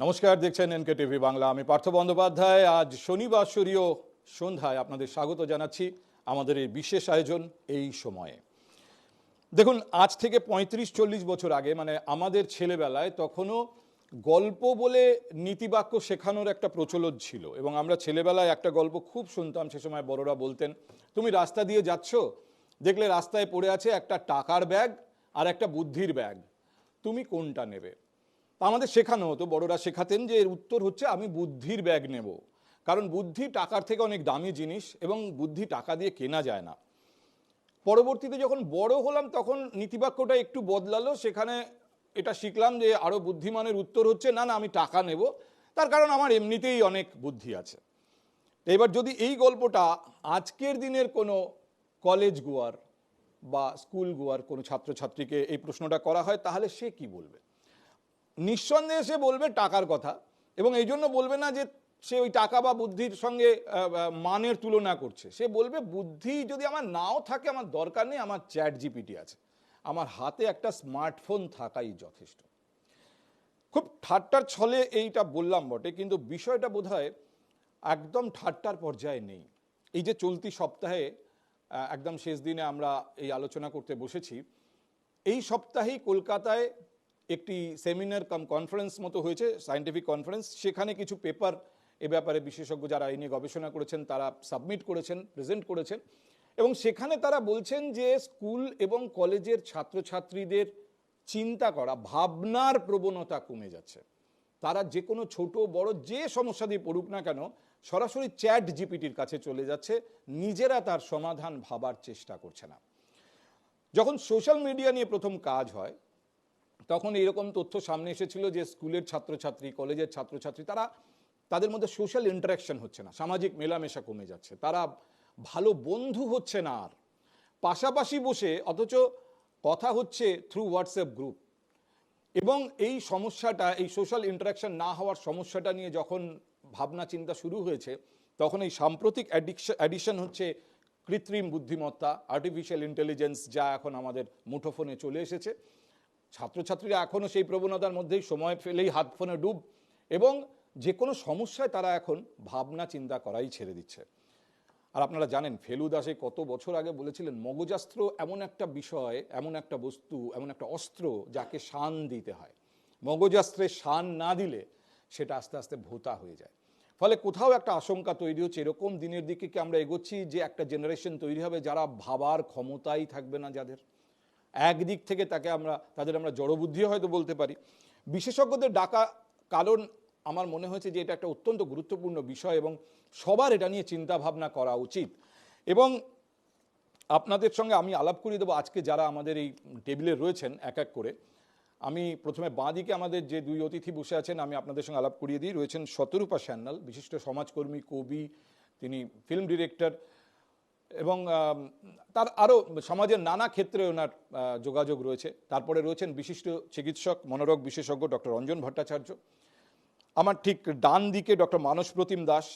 নমস্কার, দেখছেন NK TV Bangla. আমি পার্থ বন্দ্যোপাধ্যায়। আজ শনিবাসরীয় সন্ধ্যায় আপনাদের স্বাগত জানাচ্ছি আমাদের এই বিশেষ আয়োজন এই সময়ে। দেখুন, আজ থেকে 35-40 বছর আগে, মানে আমাদের ছেলেবেলায়, তখনও গল্প বলে নীতিবাক্য শেখানোর একটা প্রচলন ছিল এবং আমরা ছেলেবেলায় একটা গল্প খুব শুনতাম। সে সময় বড়রা বলতেন, তুমি রাস্তা দিয়ে যাচ্ছ, দেখলে রাস্তায় পড়ে আছে একটা টাকার ব্যাগ আর একটা বুদ্ধির ব্যাগ, তুমি কোনটা নেবে? আমাদের শেখানো হতো, বড়রা শেখাতেন যে এর উত্তর হচ্ছে আমি বুদ্ধির ব্যাগ নেব, কারণ বুদ্ধি টাকার থেকে অনেক দামি জিনিস এবং বুদ্ধি টাকা দিয়ে কেনা যায় না। পরবর্তীতে যখন বড় হলাম তখন নীতিবাক্যটা একটু বদলালো, সেখানে এটা শিখলাম যে আরো বুদ্ধিমানের উত্তর হচ্ছে না না, আমি টাকা নেব, তার কারণ আমার এমনিতেই অনেক বুদ্ধি আছে। এবার যদি এই গল্পটা আজকের দিনের কোনো কলেজ গোয়ার বা স্কুল গোয়ার কোনো ছাত্রছাত্রীকে এই প্রশ্নটা করা হয়, তাহলে সে কি বলবে? নিঃসন্দেহে সে বলবে টাকার কথা, এবং এই জন্য বলবে না যে সে ওই টাকা বা বুদ্ধির সঙ্গে মানের তুলনা করছে। সে বলবে বুদ্ধি যদি আমার নাও থাকে আমার দরকার নেই, আমার চ্যাট জিপিটি আছে, আমার হাতে একটা স্মার্টফোন থাকাই যথেষ্ট। খুব ঠাট্টার ছলে এইটা বললাম বটে, কিন্তু বিষয়টা বোধহয় একদম ঠাট্টার পর্যায়ে নেই। এই যে চলতি সপ্তাহে একদম শেষ দিনে আমরা এই আলোচনা করতে বসেছি, এই সপ্তাহেই কলকাতায় একটি সেমিনার কাম কনফারেন্স মতো হয়েছে, সায়েন্টিফিক কনফারেন্স। সেখানে কিছু পেপার এ ব্যাপারে বিশেষজ্ঞ যারা এই নিয়ে গবেষণা করেছেন তারা সাবমিট করেছেন, প্রেজেন্ট করেছেন, এবং সেখানে তারা বলছেন যে স্কুল এবং কলেজের ছাত্রছাত্রীদের চিন্তা করা, ভাবনার প্রবণতা কমে যাচ্ছে। তারা যে কোনো ছোট বড় যে সমস্যা দিয়ে পড়ুক না কেন, সরাসরি চ্যাট জিপিটির কাছে চলে যাচ্ছে, নিজেরা তার সমাধান ভাবার চেষ্টা করছে না। যখন সোশ্যাল মিডিয়া নিয়ে প্রথম কাজ হয় তখন এরকম তথ্য সামনে এসেছিল যে স্কুলের ছাত্রছাত্রী, কলেজের ছাত্রছাত্রী, তাদের মধ্যে সোশ্যাল ইন্টারাকশন হচ্ছে না, সামাজিক মেলামেশা কমে যাচ্ছে, তারা ভালো বন্ধু হচ্ছে না আর পাশাপাশি বসে, অথচ কথা হচ্ছে থ্রু হোয়াটসঅ্যাপ গ্রুপ। এবং এই সমস্যাটা, এই সোশ্যাল ইন্টারাকশন না হওয়ার সমস্যাটা নিয়ে যখন ভাবনা চিন্তা শুরু হয়েছে, তখন এই সাম্প্রতিক অ্যাডিশন হচ্ছে কৃত্রিম বুদ্ধিমত্তা, আর্টিফিশিয়াল ইন্টেলিজেন্স, যা এখন আমাদের মুঠোফোনে চলে এসেছে। ছাত্রছাত্রীরা এখনও সেই প্রবণতার মধ্যেই, সময় ফেলেই হাত ফোনে ডুব, এবং যে কোনো সমস্যায় তারা এখন ভাবনা চিন্তা করাই ছেড়ে দিচ্ছে। আর আপনারা জানেন, ফেলুদা সে কত বছর আগে বলেছিলেন, মগজাস্ত্র এমন একটা বিষয়, এমন একটা বস্তু, এমন একটা অস্ত্র যাকে শান দিতে হয়। মগজাস্ত্রে শান না দিলে সেটা আস্তে আস্তে ভোঁতা হয়ে যায়। ফলে কোথাও একটা আশঙ্কা তৈরি হচ্ছে, এরকম দিনের দিকে কি আমরা এগোচ্ছি যে একটা জেনারেশন তৈরি হবে যারা ভাবার ক্ষমতাই থাকবে না, যাদের একদিক থেকে তাদের আমরা জড়বুদ্ধি হয়তো বলতে পারি। বিশেষজ্ঞদের ডাকা কারণ আমার মনে হয়েছে যে এটা একটা অত্যন্ত গুরুত্বপূর্ণ বিষয় এবং সবার এটা নিয়ে চিন্তা ভাবনা করা উচিত। এবং আপনাদের সঙ্গে আমি আলাপ করিয়ে দেবো আজকে যারা আমাদের এই টেবিলে রয়েছেন এক এক করে। আমি প্রথমে বাঁ দিকে আমাদের যে দুই অতিথি বসে আছেন আমি আপনাদের সঙ্গে আলাপ করিয়ে দিই। রয়েছেন শতরূপা সান্যাল, বিশিষ্ট সমাজকর্মী, কবি, তিনি ফিল্ম ডিরেক্টর, এবং তার আরও সমাজের নানা ক্ষেত্রে ওনার যোগাযোগ রয়েছে। তারপরে রয়েছেন বিশিষ্ট চিকিৎসক, মনোরোগ বিশেষজ্ঞ ডক্টর রঞ্জন ভট্টাচার্য। আমার ঠিক ডান দিকে ডক্টর মানস প্রতিম দাস,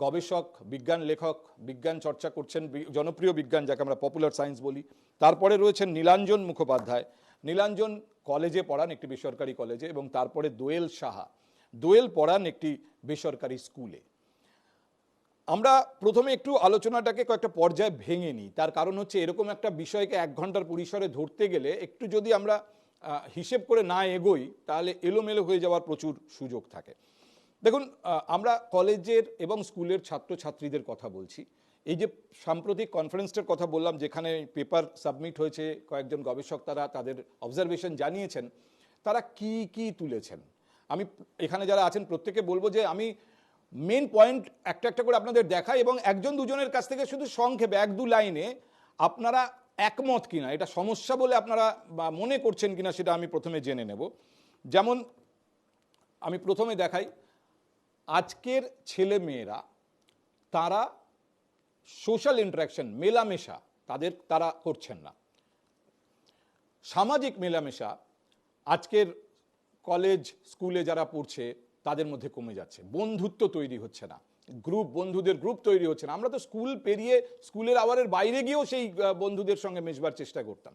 গবেষক, বিজ্ঞান লেখক, বিজ্ঞান চর্চা করছেন, জনপ্রিয় বিজ্ঞান যাকে আমরা পপুলার সায়েন্স বলি। তারপরে রয়েছেন নীলাঞ্জন মুখোপাধ্যায়। নীলাঞ্জন কলেজে পড়ান, একটি বেসরকারি কলেজে, এবং তারপরে দোয়েল সাহা, দোয়েল পড়ান একটি বেসরকারি স্কুলে। আমরা প্রথমে একটু আলোচনাটাকে কয়েকটা পর্যায়ে ভেঙে নিই, তার কারণ হচ্ছে এরকম একটা বিষয়কে 1 ঘন্টার পরিসরে ধরতে গেলে একটু যদি আমরা হিসেব করে না এগোই তাহলে এলোমেলো হয়ে যাওয়ার প্রচুর সুযোগ থাকে। দেখুন, আমরা কলেজের এবং স্কুলের ছাত্রছাত্রীদের কথা বলছি। এই যে সাম্প্রতিক কনফারেন্সটার কথা বললাম, যেখানে পেপার সাবমিট হয়েছে, কয়েকজন গবেষক তারা তাদের অবজারভেশন জানিয়েছেন, তারা কি কি তুলেছেন, আমি এখানে যারা আছেন প্রত্যেকে বলবো যে আমি মেন পয়েন্ট একটা একটা করে আপনাদের দেখাই, এবং একজন দুজনের কাছ থেকে শুধু সংক্ষেপে 1-2 লাইনে আপনারা একমত কিনা, এটা সমস্যা বলে আপনারা মনে করছেন কিনা, সেটা আমি প্রথমে জেনে নেব। যেমন আমি প্রথমে দেখাই, আজকের ছেলে মেয়েরা তারা সোশ্যাল ইন্টারাকশন, মেলামেশা তারা করছেন না। সামাজিক মেলামেশা আজকের কলেজ স্কুলে যারা পড়ছে তাদের মধ্যে কমে যাচ্ছে, বন্ধুত্ব তৈরি হচ্ছে না, বন্ধুদের গ্রুপ তৈরি হচ্ছে না। আমরা তো স্কুল পেরিয়ে স্কুলের আওয়ারের বাইরে গিয়েও সেই বন্ধুদের সঙ্গে মেশবার চেষ্টা করতাম।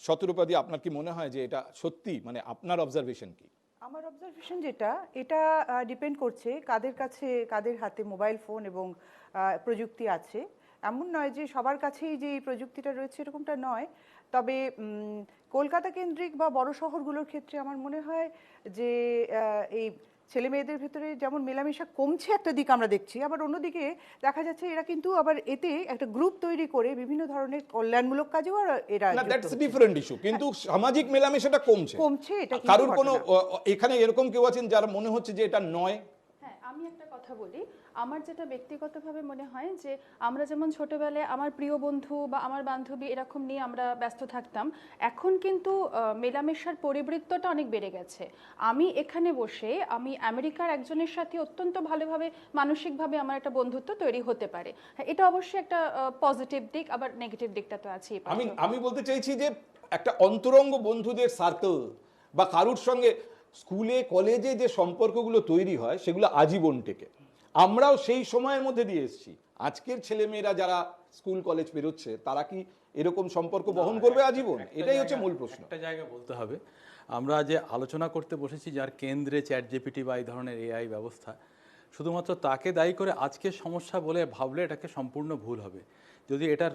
শতরূপাদি, আপনার কি মনে হয় যে এটা সত্যি? মানে আপনার অবজারভেশন কি? আমার অবজারভেশন যেটা, এটা ডিপেন্ড করছে কাদের কাছে, কাদের হাতে মোবাইল ফোন এবং প্রযুক্তি আছে। এমন নয় যে সবার কাছেই যে এই প্রযুক্তিটা রয়েছে, এরকমটা নয়। তবে কলকাতা কেন্দ্রিক বা বড় শহরগুলোর ক্ষেত্রে আমার মনে হয় যে এই ছেলে মেয়েদের ভেতরে যেমন মেলামেশা কমছে একটা দিক আমরা দেখছি, আবার অন্যদিকে দেখা যাচ্ছে এরা কিন্তু আবার এতে একটা গ্রুপ তৈরি করে বিভিন্ন ধরনের কল্যাণমূলক কাজেও এরা না, যুক্ত দ্যাটস হচ্ছে। ডিফারেন্ট ইস্যু, কিন্তু সামাজিক মেলামেশাটা কমছে। কমছে, এটা কিন্তু কারোর কোনো ঘটনা। এখানে এরকম কেউ আছেন যার মনে হচ্ছে যে এটা নয়? হ্যাঁ, আমি একটা কথা বলি। আমার যেটা ব্যক্তিগতভাবে মনে হয় যে আমরা যেমন ছোটবেলায় আমার প্রিয় বন্ধু বা আমার বান্ধবী এরকম নিয়ে আমরা ব্যস্ত থাকতাম, এখন কিন্তু মেলামেশার পরিবৃত্তটা অনেক বেড়ে গেছে। আমি এখানে বসে আমি আমেরিকার একজনের সাথে অত্যন্ত ভালোভাবে মানসিকভাবে আমার একটা বন্ধুত্ব তৈরি হতে পারে। হ্যাঁ, এটা অবশ্যই একটা পজিটিভ দিক, আবার নেগেটিভ দিকটা তো আছেই। আমি বলতে চাইছি যে একটা অন্তরঙ্গ বন্ধুদের সার্কেল বা কারুর সঙ্গে স্কুলে কলেজে যে সম্পর্কগুলো তৈরি হয় সেগুলো আজীবন টেকে। আমরাও সেই সময়ের মধ্যে দিয়ে এসেছি। আজকের ছেলেমেয়েরা যারা স্কুল কলেজ পেরোচ্ছে তারা কি এরকম সম্পর্ক বহন করবে আজীবন? এটাই হচ্ছে মূল প্রশ্ন। একটা জায়গা বলতে হবে, আমরা যে আলোচনা করতে বসেছি যার কেন্দ্রে চ্যাট জিপিটি বা এই ধরনের এআই ব্যবস্থা, শুধুমাত্র তাকে দায়ী করে আজকের সমস্যা বলে ভাবলে এটাকে সম্পূর্ণ ভুল হবে। যদি এটার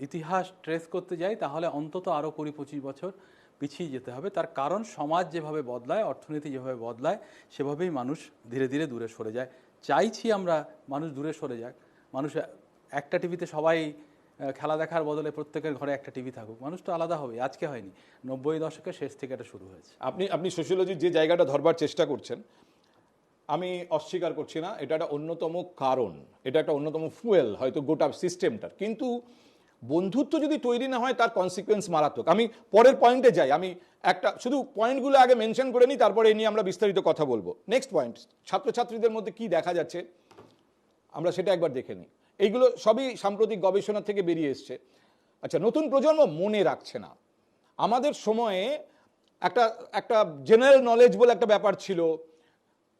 ইতিহাস ট্রেস করতে যাই তাহলে অন্তত আরও 20-25 বছর পিছিয়ে যেতে হবে। তার কারণ সমাজ যেভাবে বদলায়, অর্থনীতি যেভাবে বদলায়, সেভাবেই মানুষ ধীরে ধীরে দূরে সরে যায়। চাইছি আমরা মানুষ দূরে সরে যাক, মানুষ একটা টিভিতে সবাই খেলা দেখার বদলে প্রত্যেকের ঘরে একটা টিভি থাকুক, মানুষ তো আলাদা হবে। আজকে হয়নি, 90 দশকের শেষ থেকে এটা শুরু হয়েছে। আপনি সোশিওলজির যে জায়গাটা ধরবার চেষ্টা করছেন, আমি অস্বীকার করছি না, এটা একটা অন্যতম কারণ, এটা একটা অন্যতম ফুয়েল হয়তো গোটা সিস্টেমটার। কিন্তু বন্ধুত্ব যদি তৈরি না হয় তার কনসিকুয়েন্স মারাত্মক। আমি পরের পয়েন্টে যাই, আমি একটা শুধু পয়েন্টগুলো আগে মেনশন করে নিই, তারপরে এই নিয়ে আমরা বিস্তারিত কথা বলবো। নেক্সট পয়েন্ট, ছাত্রছাত্রীদের মধ্যে কি দেখা যাচ্ছে আমরা সেটা একবার দেখে নিই। এইগুলো সবই সাম্প্রতিক গবেষণা থেকে বেরিয়ে এসছে। আচ্ছা, নতুন প্রজন্ম মনে রাখছে না। আমাদের সময়ে একটা একটা জেনারেল নলেজ বলে একটা ব্যাপার ছিল,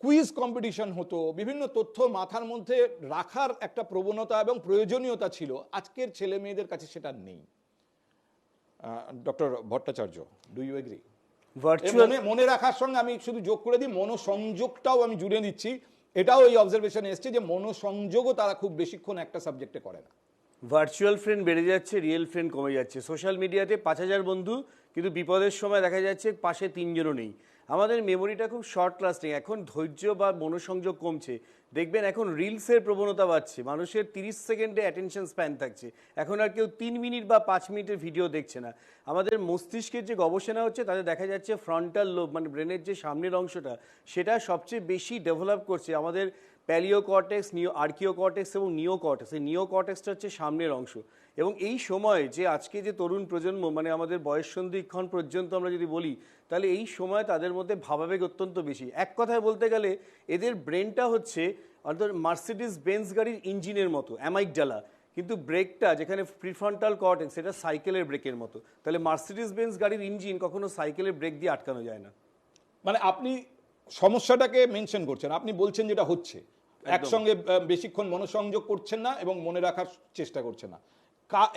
কুইজ কম্পিটিশন হতো, বিভিন্ন তথ্য মাথার মধ্যে রাখার একটা প্রবণতা এবং প্রয়োজনীয়তা ছিল। আজকের ছেলে মেয়েদের কাছে সেটা নেই। Doctor Bhattacharya, do you agree? মনে রাখার সঙ্গে আমি শুধু যোগ করে দিই, মনোসংযোগটাও আমি জুড়ে দিচ্ছি। এটাও এই অবজারভেশনে এসছে যে মনোসংযোগও তারা খুব বেশিক্ষণ একটা সাবজেক্টে করে না। ভার্চুয়াল ফ্রেন্ড বেড়ে যাচ্ছে, রিয়েল ফ্রেন্ড কমে যাচ্ছে। সোশ্যাল মিডিয়াতে 5000 বন্ধু, কিন্তু বিপদের সময় দেখা যাচ্ছে পাশে 3 জনও নেই। আমাদের মেমোরিটা খুব শর্ট লাস্টিং। এখন ধৈর্য বা মনোসংযোগ কমছে। দেখবেন এখন রিলসের প্রবণতা বাড়ছে, মানুষের 30 সেকেন্ডে অ্যাটেনশন স্প্যান থাকছে। এখন আর কেউ 3 মিনিট বা 5 মিনিটের ভিডিও দেখছে না। আমাদের মস্তিষ্কের যে গবেষণা হচ্ছে তাতে দেখা যাচ্ছে ফ্রন্টাল লোব মানে ব্রেনের যে সামনের অংশটা, সেটা সবচেয়ে বেশি ডেভেলপ করছে আমাদের প্যালিও কর্টেক্স, আর্কিও কর্টেক্স এবং নিও কর্টেক্স। এই নিও কর্টেক্সটা হচ্ছে সামনের অংশ। এবং এই সময় যে আজকে যে তরুণ প্রজন্ম, মানে আমাদের বয়ঃসন্ধিক্ষণ পর্যন্ত আমরা যদি বলি, তাহলে এই সময় তাদের মধ্যে ভাবাবেগ অত্যন্ত বেশি। এক কথায় বলতে গেলে এদের ব্রেনটা হচ্ছে অর্থাৎ মার্সিডিজ বেঞ্জ গাড়ির ইঞ্জিনের মতো, অ্যামাইগডালা, কিন্তু ব্রেকটা যেখানে প্রিফ্রন্টাল কর্টেক্স, সেটা সাইকেলের ব্রেকের মতো। তাহলে মার্সিডিজ বেঞ্জ গাড়ির ইঞ্জিন কখনো সাইকেলের ব্রেক দিয়ে আটকানো যায় না। মানে আপনি সমস্যাটাকে মেনশন করছেন, আপনি বলছেন যেটা হচ্ছে, একসঙ্গে বেশিক্ষণ মনোসংযোগ করছেন না এবং মনে রাখার চেষ্টা করছেন না।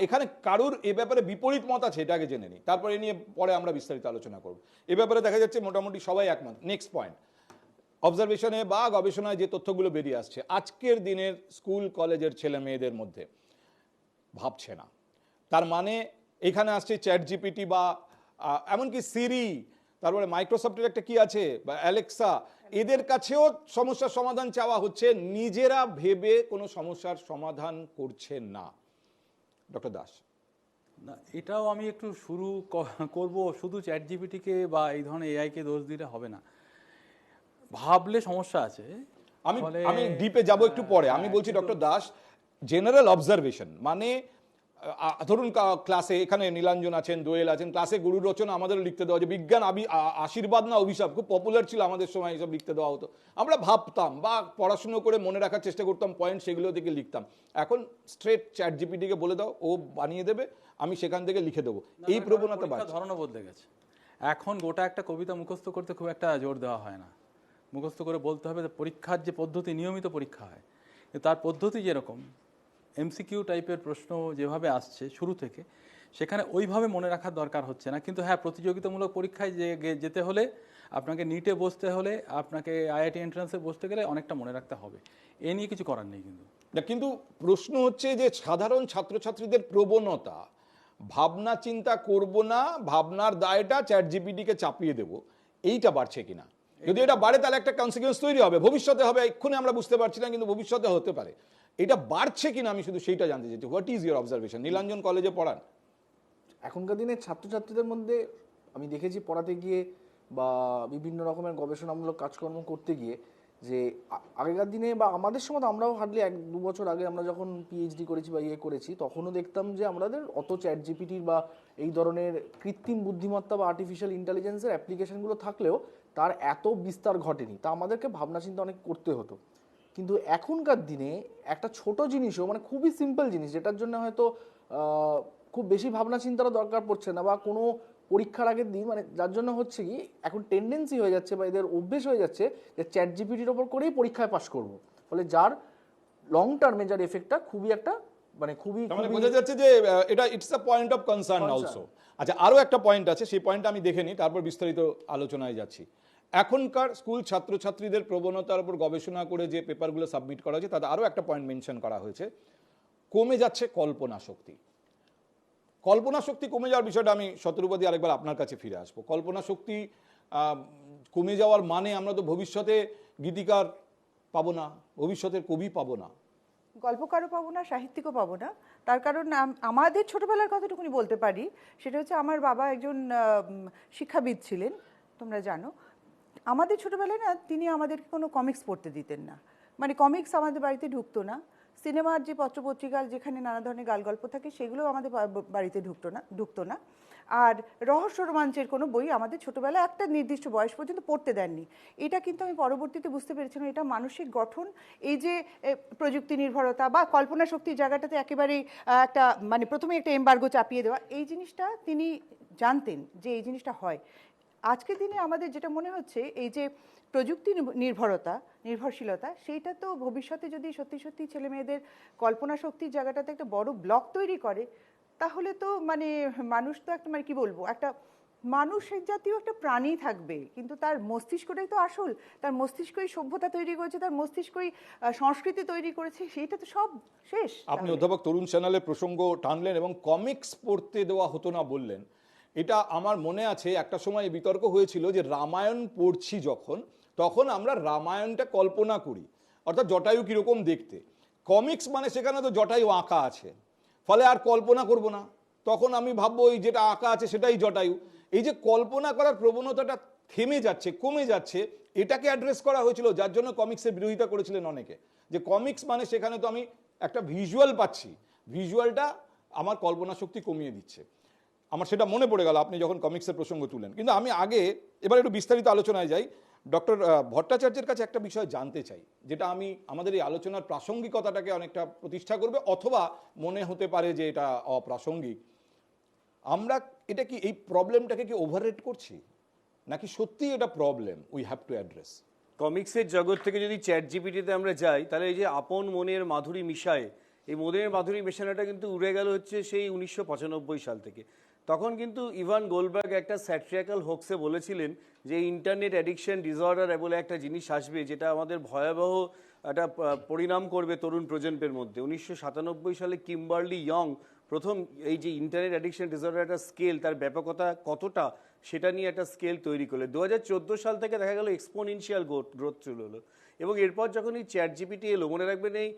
এখানে কারুর এ ব্যাপারে বিপরীত মত আছে, এটা আগে জেনে নিই, তারপরে এ নিয়ে পরে আমরা বিস্তারিত আলোচনা করব। এ ব্যাপারে দেখা যাচ্ছে মোটামুটি সবাই একমত। নেক্সট পয়েন্ট, অবজারভেশনে বা গবেষণায় যে তথ্যগুলো বেরিয়ে আসছে, আজকের দিনের স্কুল কলেজের ছেলে মেয়েদের মধ্যে ভাবছে না। তার মানে এখানে আসছে চ্যাট জিপিটি বা এমনকি সিরি, তারপরে মাইক্রোসফটের একটা কি আছে বা অ্যালেক্সা, এদের কাছেও সমস্যার সমাধান চাওয়া হচ্ছে, নিজেরা ভেবে কোনো সমস্যার সমাধান করছে না। ডক্টর দাস। না, এটাও আমি একটু শুরু করব, শুধু চ্যাট জিপিটিকে বা এই ধরনের এআইকে দোষ দিলে হবে না। ভাবলে সমস্যা আছে। আমি ডিপে যাব একটু পরে। আমি বলছি ডক্টর দাস, জেনারেল অবজারভেশন মানে ধরুন ক্লাসে এখানে নীলাঞ্জন আছেন, দোয়েল আছেন, ক্লাসে গুরু রচনা আমাদেরও লিখতে দেওয়া, যে বিজ্ঞান আশীর্বাদ না অভিশাপ, খুব পপুলার ছিল আমাদের সময়, এইসব লিখতে দেওয়া হতো। আমরা ভাবতাম বা পড়াশুনো করে মনে রাখার চেষ্টা করতাম, পয়েন্ট সেগুলো থেকে লিখতাম। এখন স্ট্রেট চ্যাট জিপিটিকে বলে দাও, ও বানিয়ে দেবে, আমি সেখান থেকে লিখে দেবো। এই প্রবণতা বাড়ছে। ধরনও বদলে গেছে। এখন গোটা একটা কবিতা মুখস্থ করতে খুব একটা জোর দেওয়া হয় না, মুখস্থ করে বলতে হবে। পরীক্ষার যে পদ্ধতি, নিয়মিত পরীক্ষা হয়, তার পদ্ধতি যেরকম এমসিকিউ টাইপের প্রশ্ন যেভাবে আসছে শুরু থেকে, সেখানে ওইভাবে মনে রাখার দরকার হচ্ছে না। কিন্তু হ্যাঁ, প্রতিযোগিতামূলক পরীক্ষায় যেতে হলে, আপনাকে নিটে বসতে হলে, আপনাকে আইআইটি এন্ট্রান্সে বসতে গেলে অনেকটা মনে রাখতে হবে। এ নিয়ে কিছু করার নেই। কিন্তু প্রশ্ন হচ্ছে যে সাধারণ ছাত্রছাত্রীদের প্রবণতা, ভাবনা চিন্তা করব না, ভাবনার দায়টা চ্যাট জিপিটিকে চাপিয়ে দেব, এইটা বাড়ছে কিনা? যদি এটা বাড়ে তাহলে একটা কনসিকুয়েন্স তৈরি হবে, ভবিষ্যতে হবে, এক্ষুনি আমরা বুঝতে পারছি না কিন্তু ভবিষ্যতে হতে পারে। এটা বাড়ছে কিনা আমি শুধু সেইটা জানতে চাইছি। What is your observation? Nilanjan কলেজে পড়ান। এখনকার দিনে ছাত্রছাত্রীদের মধ্যে আমি দেখেছি পড়াতে গিয়ে বা বিভিন্ন রকমের গবেষণামূলক কাজকর্ম করতে গিয়ে, যে আগেকার দিনে বা আমাদের সময় তো আমরাও হার্ডলি 1-2 বছর আগে আমরা যখন পিএইচডি করেছি বা করেছি, তখনও দেখতাম যে আমাদের অত চ্যাট জিপিটির বা এই ধরনের কৃত্রিম বুদ্ধিমত্তা বা আর্টিফিশিয়াল ইন্টেলিজেন্সের অ্যাপ্লিকেশনগুলো থাকলেও তার এত বিস্তার ঘটেনি, তা আমাদেরকে ভাবনা চিন্তা অনেক করতে হতো। কিন্তু এখনকার দিনে একটা ছোট জিনিসও, মানে খুবই সিম্পল জিনিস, যেটার জন্য হয়তো খুব বেশি ভাবনা চিন্তারও দরকার পড়ছে না, বা কোনো পরীক্ষার আগের দিন, মানে যার জন্য হচ্ছে কি এখন টেন্ডেন্সি হয়ে যাচ্ছে বা এদের অভ্যেস হয়ে যাচ্ছে যে চ্যাট জিপিটির ওপর করেই পরীক্ষায় পাশ করব, ফলে যার লং টার্মে যার এফেক্টটা খুবই একটা খুবই বোঝা যাচ্ছে যে এটা it's a point of concern also. আচ্ছা, আরো একটা পয়েন্ট আছে, সেই পয়েন্টটা আমি দেখে নিই, তারপর বিস্তারিত আলোচনায় যাচ্ছি। এখনকার স্কুল ছাত্রছাত্রীদের প্রবণতার উপর গবেষণা করে যে পেপারগুলো সাবমিট করা হয়েছে তাতে আরো একটা পয়েন্ট মেনশন করা হয়েছে, কমে যাচ্ছে কল্পনা শক্তি। কল্পনা শক্তি কমে যাওয়ার বিষয়টা আমি শতরূপাদি আরেকবার আপনার কাছে ফিরে আসবো। কল্পনা শক্তি কমে যাওয়ার মানে আমরা তো ভবিষ্যতে গীতিকার পাবো না, ভবিষ্যতের কবি পাবো না, গল্পকারও পাবো না, সাহিত্যিকও পাবো না। তার কারণ আমাদের ছোটবেলার কথাটুকুনি বলতে পারি, সেটা হচ্ছে আমার বাবা একজন শিক্ষাবিদ ছিলেন, তোমরা জানো। আমাদের ছোটবেলায় না তিনি আমাদেরকে কোনো কমিক্স পড়তে দিতেন না, মানে কমিক্স আমাদের বাড়িতে ঢুকতো না। সিনেমার যে পত্রপত্রিকা যেখানে নানা ধরনের গালগল্প থাকে সেগুলো আমাদের বাড়িতে ঢুকতো না। আর রহস্য রোমাঞ্চের কোনো বই আমাদের ছোটোবেলায় একটা নির্দিষ্ট বয়স পর্যন্ত পড়তে দেননি। এটা কিন্তু আমি পরবর্তীতে বুঝতে পেরেছিলাম, এটা মানসিক গঠন, এই যে প্রযুক্তি নির্ভরতা বা কল্পনা শক্তির জায়গাটাতে একেবারেই একটা মানে প্রথমে একটা এমবার্গো চাপিয়ে দেওয়া, এই জিনিসটা তিনি জানতেন যে এই জিনিসটা হয়। আজকের দিনে আমাদের যেটা মনে হচ্ছে এই যে প্রযুক্তি নির্ভরশীলতা, সেইটা তো ভবিষ্যতে যদি সত্যি সত্যি ছেলে মেয়েদের কল্পনা শক্তির জায়গাটাতে একটা বড় ব্লক তৈরি করে, তাহলে তো মানে মানুষ তো একটা মানে কি বলবো, একটা মানুষের জাতীয় একটা প্রাণী থাকবে, কিন্তু তার মস্তিষ্কটাই তো আসল, তার মস্তিষ্কই সভ্যতা তৈরি করেছে, তার মস্তিষ্কই সংস্কৃতি তৈরি করেছে, সেইটা তো সব শেষ। আপনি অধ্যাপক তরুণ সান্যালের প্রসঙ্গ টানলেন এবং কমিক্স পড়তে দেওয়া হতো না বললেন। এটা আমার মনে আছে একটা সময় বিতর্ক হয়েছিল যে রামায়ণ পড়ছি যখন, তখন আমরা রামায়ণটা কল্পনা করি, অর্থাৎ জটায়ু কিরকম দেখতে। কমিক্স মানে সেখানে তো জটায়ু আঁকা আছে, ফলে আর কল্পনা করব না, তখন আমি ভাববো এই যেটা আঁকা আছে সেটাই জটায়ু। এই যে কল্পনা করার প্রবণতাটা থেমে যাচ্ছে, কমে যাচ্ছে, এটাকে অ্যাড্রেস করা হয়েছিল, যার জন্য কমিক্সের বিরোধিতা করেছিলেন অনেকে, যে কমিক্স মানে সেখানে তো আমি একটা ভিজুয়াল পাচ্ছি, ভিজুয়ালটা আমার কল্পনা শক্তি কমিয়ে দিচ্ছে। আমার সেটা মনে পড়ে গেল আপনি যখন কমিক্সের প্রসঙ্গ তুলেন। কিন্তু আমি আগে এবার একটু বিস্তারিত আলোচনায় যাই। ডক্টর ভট্টাচার্যের কাছে একটা বিষয় জানতে চাই, যেটা আমি আমাদের এই আলোচনার প্রাসঙ্গিকতাটাকে অনেকটা প্রতিষ্ঠা করবে, অথবা মনে হতে পারে যে এটা অপ্রাসঙ্গিক। আমরা এটা কি এই প্রবলেমটাকে কি ওভাররেট করছি, নাকি সত্যি এটা problem we have to address? কমিক্সের জগৎ থেকে যদি চ্যাট জিপিটিতে আমরা যাই, তাহলে এই যে আপন মনের মাধুরী মিশায়, এই মনের মাধুরী মেশানোটা কিন্তু উড়ে গেল হচ্ছে সেই 1995 সাল থেকে। তখন কিন্তু ইভান গোলবার্গ একটা স্যাট্রিয়াকাল হোক্সে বলেছিলেন যে ইন্টারনেট অ্যাডিকশন ডিসঅর্ডার বলে একটা জিনিস আসবে, যেটা আমাদের ভয়াবহ একটা পরিণাম করবে তরুণ প্রজন্মের মধ্যে। 1997 সালে কিম্বারলি ইয়ং প্রথম এই যে ইন্টারনেট অ্যাডিকশন ডিসঅর্ডার একটা স্কেল, তার ব্যাপকতা কতটা, সেটা নিয়ে একটা স্কেল তৈরি করলে 2014 সাল থেকে দেখা গেল এক্সপোনেনশিয়াল গ্রোথ চলে হলো। এবং এরপর যখন এই চ্যাট জিপিটি এলো, মনে রাখবেন এই